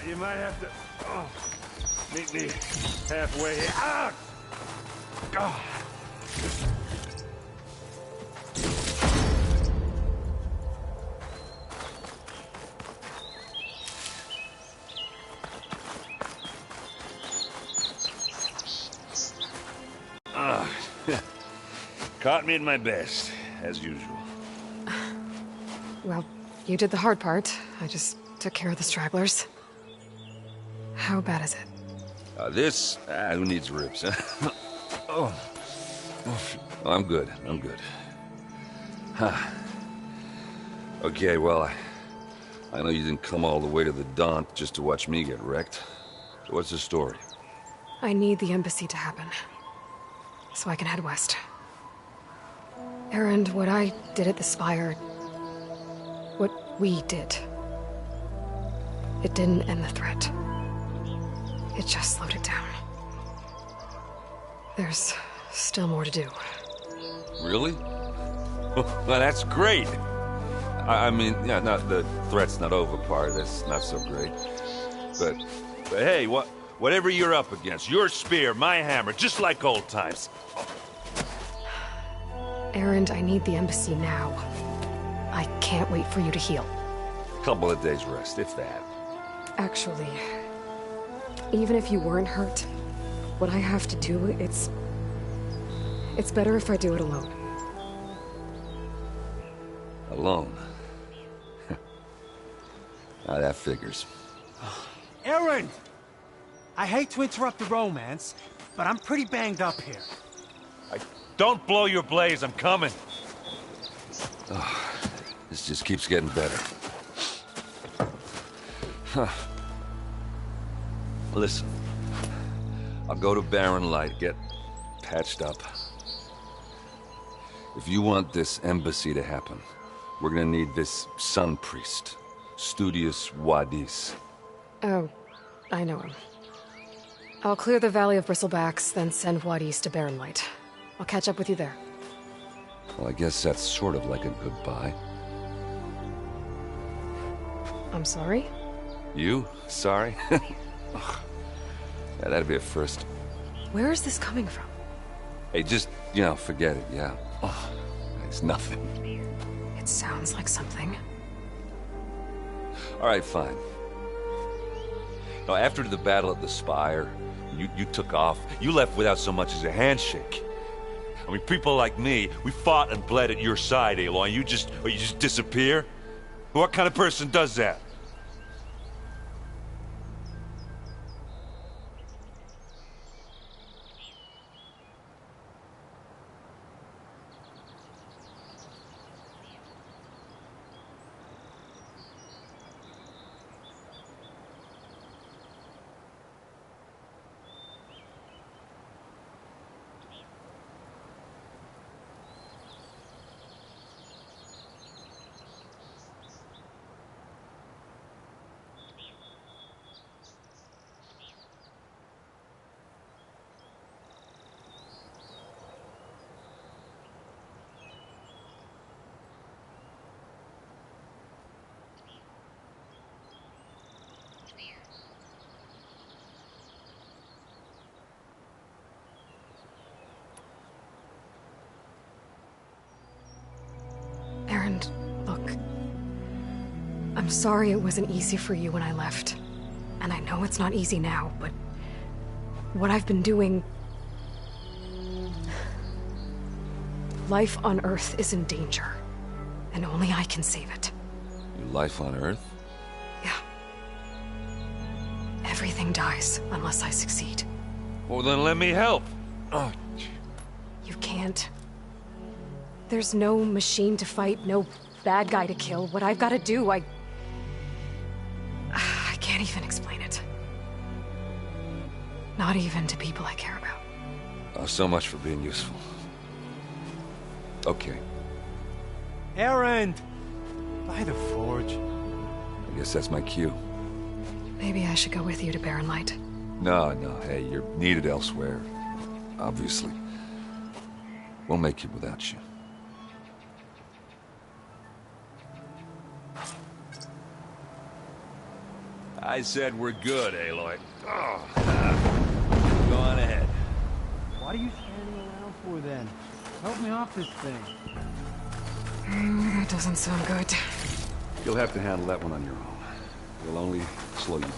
You might have to meet me halfway. Ah! Caught me at my best, as usual. Well, you did the hard part. I just took care of the stragglers. How bad is it? Who needs ribs, huh? Oh, I'm good. I'm good. Huh. Okay, well, I know you didn't come all the way to the Daunt just to watch me get wrecked. So what's the story? I need the embassy to happen, so I can head west. Erend, what I did at the Spire... what we did... it didn't end the threat. It just slowed it down. There's still more to do. Really? Well, that's great. I mean, yeah, not the threat's not over part. That's not so great. But hey, whatever you're up against, your spear, my hammer, just like old times. Erend, I need the embassy now. I can't wait for you to heal. Couple of days rest, if that. Actually, even if you weren't hurt, what I have to do, it's better if I do it alone. Alone? Now that figures. Erend! I hate to interrupt the romance, but I'm pretty banged up here. Don't blow your blaze, I'm coming. Oh, this just keeps getting better. Huh. Listen, I'll go to Barren Light, get patched up. If you want this embassy to happen, we're gonna need this Sun Priest, Studius Wadis. Oh, I know him. I'll clear the Valley of Bristlebacks, then send Wadis to Barren Light. I'll catch up with you there. Well, I guess that's sort of like a goodbye. I'm sorry? You? Sorry? Yeah, that'd be a first. Where is this coming from? Hey, just, forget it, yeah. Oh, it's nothing. It sounds like something. All right, fine. Now, after the Battle at the Spire, you took off. You left without so much as a handshake. I mean, people like me, we fought and bled at your side, Aloy. You just disappear? What kind of person does that? Erend, look. I'm sorry it wasn't easy for you when I left. And I know it's not easy now, but... what I've been doing... life on Earth is in danger. And only I can save it. Your life on Earth? Yeah. Everything dies unless I succeed. Well, then let me help. Oh. You can't. There's no machine to fight, no bad guy to kill. What I've got to do, I can't even explain it. Not even to people I care about. Oh, so much for being useful. Okay. Erend! By the Forge. I guess that's my cue. Maybe I should go with you to Barren Light. No, hey, you're needed elsewhere. Obviously. We'll make it without you. I said we're good, Aloy. Oh. Go on ahead. What are you standing around for then? Help me off this thing. That doesn't sound good. You'll have to handle that one on your own. It'll only slow you down.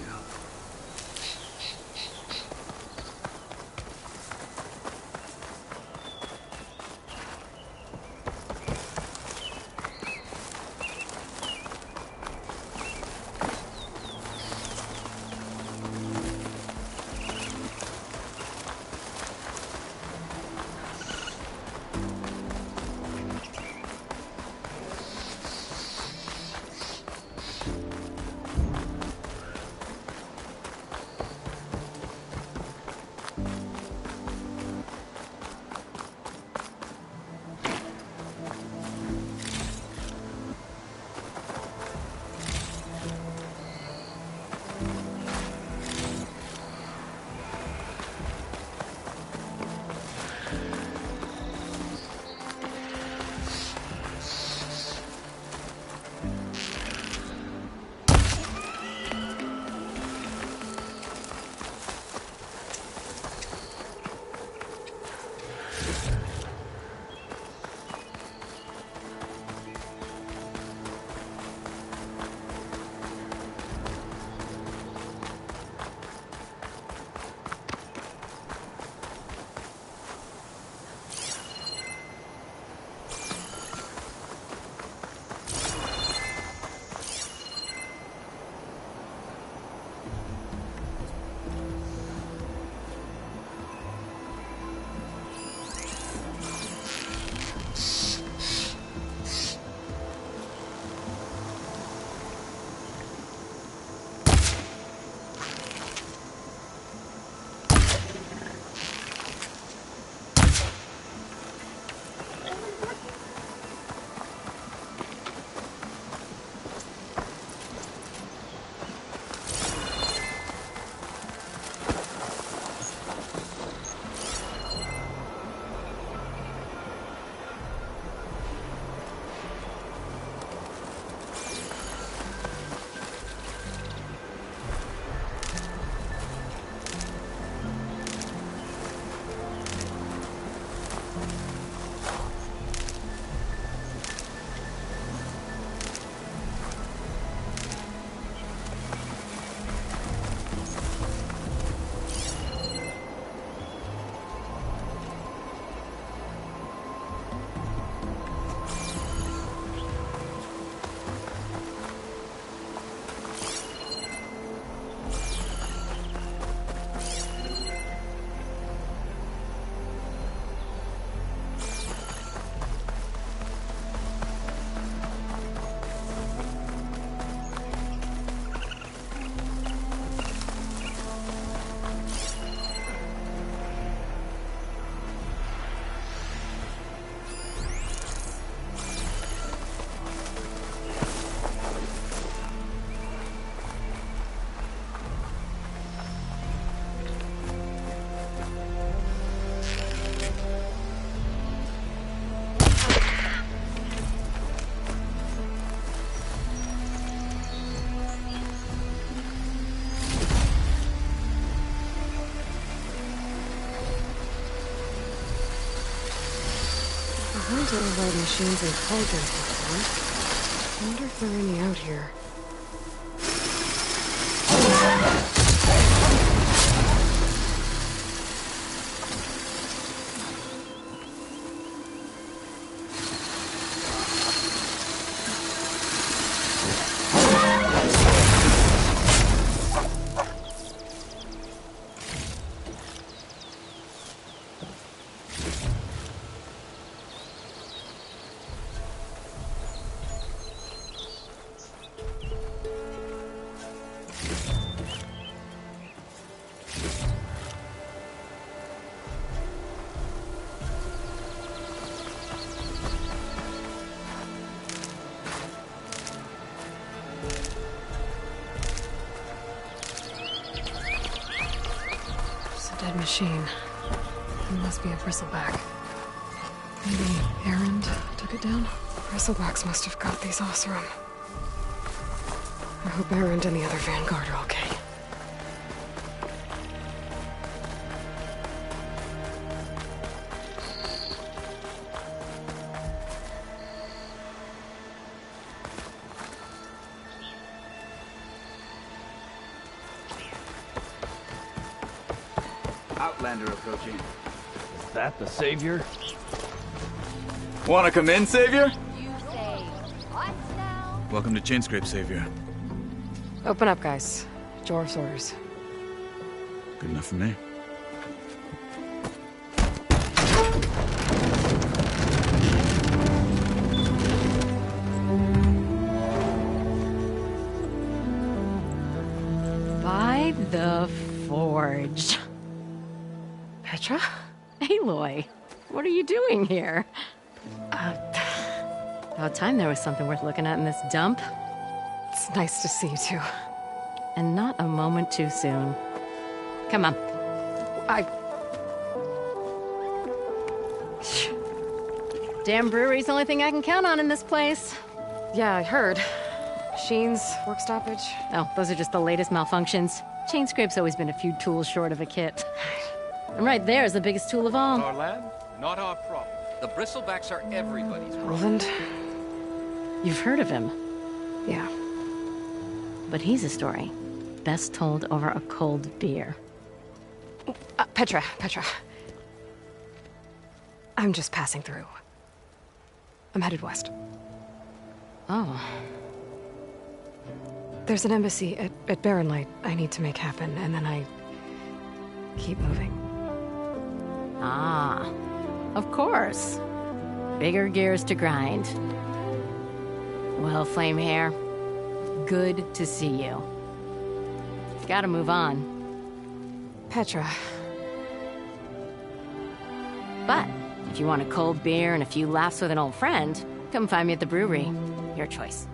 learned to avoid machines and cauldrons before. I wonder if there are any out here. Machine. It must be a bristleback. Maybe Erend took it down? Bristlebacks must have got these Oseram. I hope Erend and the other Vanguard are okay. Outlander approaching. Is that the Savior? Wanna come in, Savior? Welcome to Chainscrape, Savior. Open up, guys. Jorv's orders. Good enough for me. By the Forge. Petra? Aloy, what are you doing here? About time there was something worth looking at in this dump. It's nice to see you too. And not a moment too soon. Come on. Damn brewery's the only thing I can count on in this place. Yeah, I heard. Machines, work stoppage. Oh, those are just the latest malfunctions. Chainscrape's always been a few tools short of a kit. And right there is the biggest tool of all. Our land, not our problem. The Bristlebacks are everybody's problem. Roland? You've heard of him. Yeah. But he's a story best told over a cold beer. Petra. I'm just passing through. I'm headed west. Oh. There's an embassy at Barren Light I need to make happen, and then I keep moving. Ah, of course. Bigger gears to grind. Well, Flamehair, good to see you. Gotta move on. Petra. But if you want a cold beer and a few laughs with an old friend, come find me at the brewery. Your choice.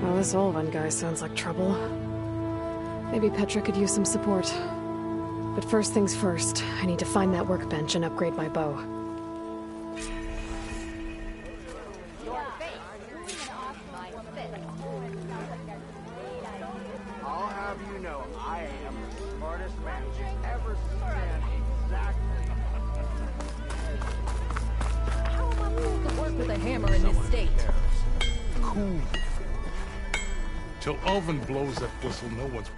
Well, this Olwen guy sounds like trouble. Maybe Petra could use some support. But first things first, I need to find that workbench and upgrade my bow. I'll have you know, I am the smartest man you've ever seen. Exactly. How am I supposed to work with a hammer in this state? Cool. Till Ulvin blows that whistle, no one's...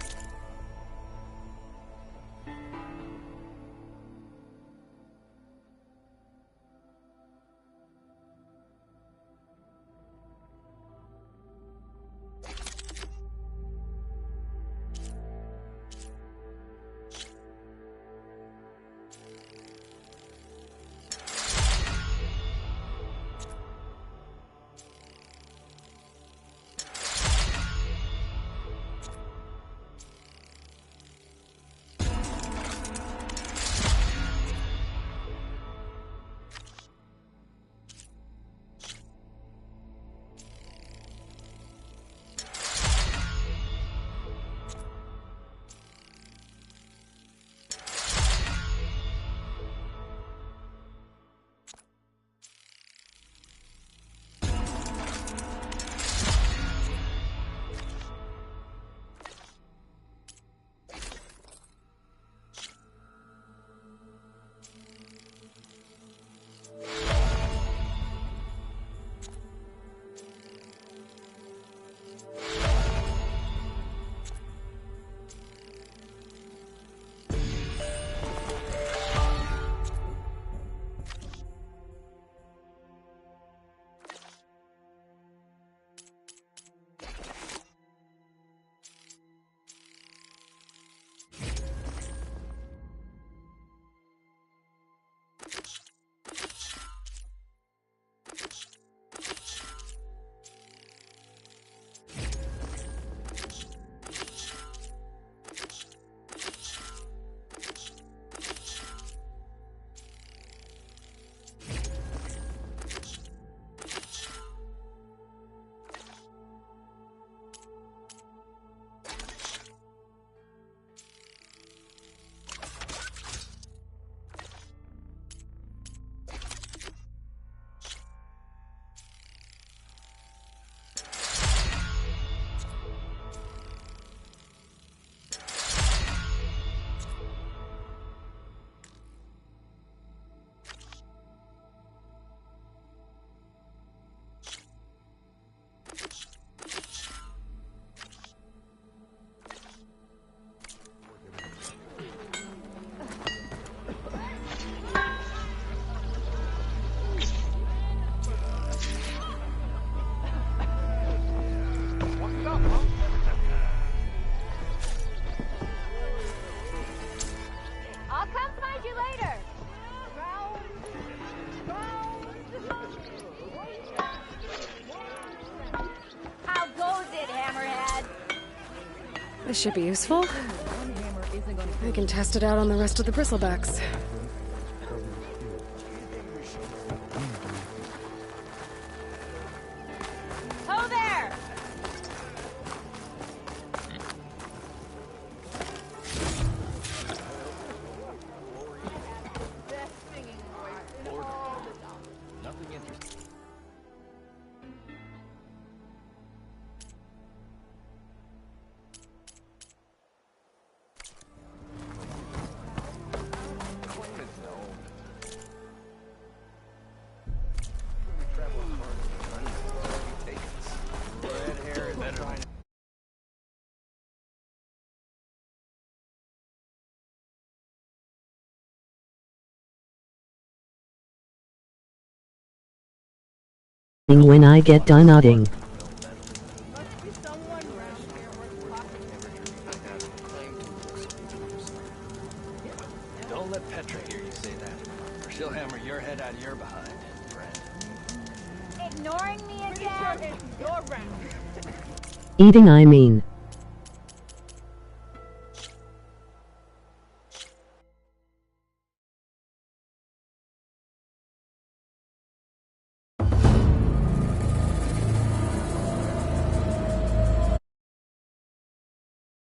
This should be useful. I can test it out on the rest of the bristlebacks. Ho there! Nothing interesting. When I get done nodding. Don't let Petra hear you say that, or she'll hammer your head out of your behind, friend. Ignoring me again? Eating I mean.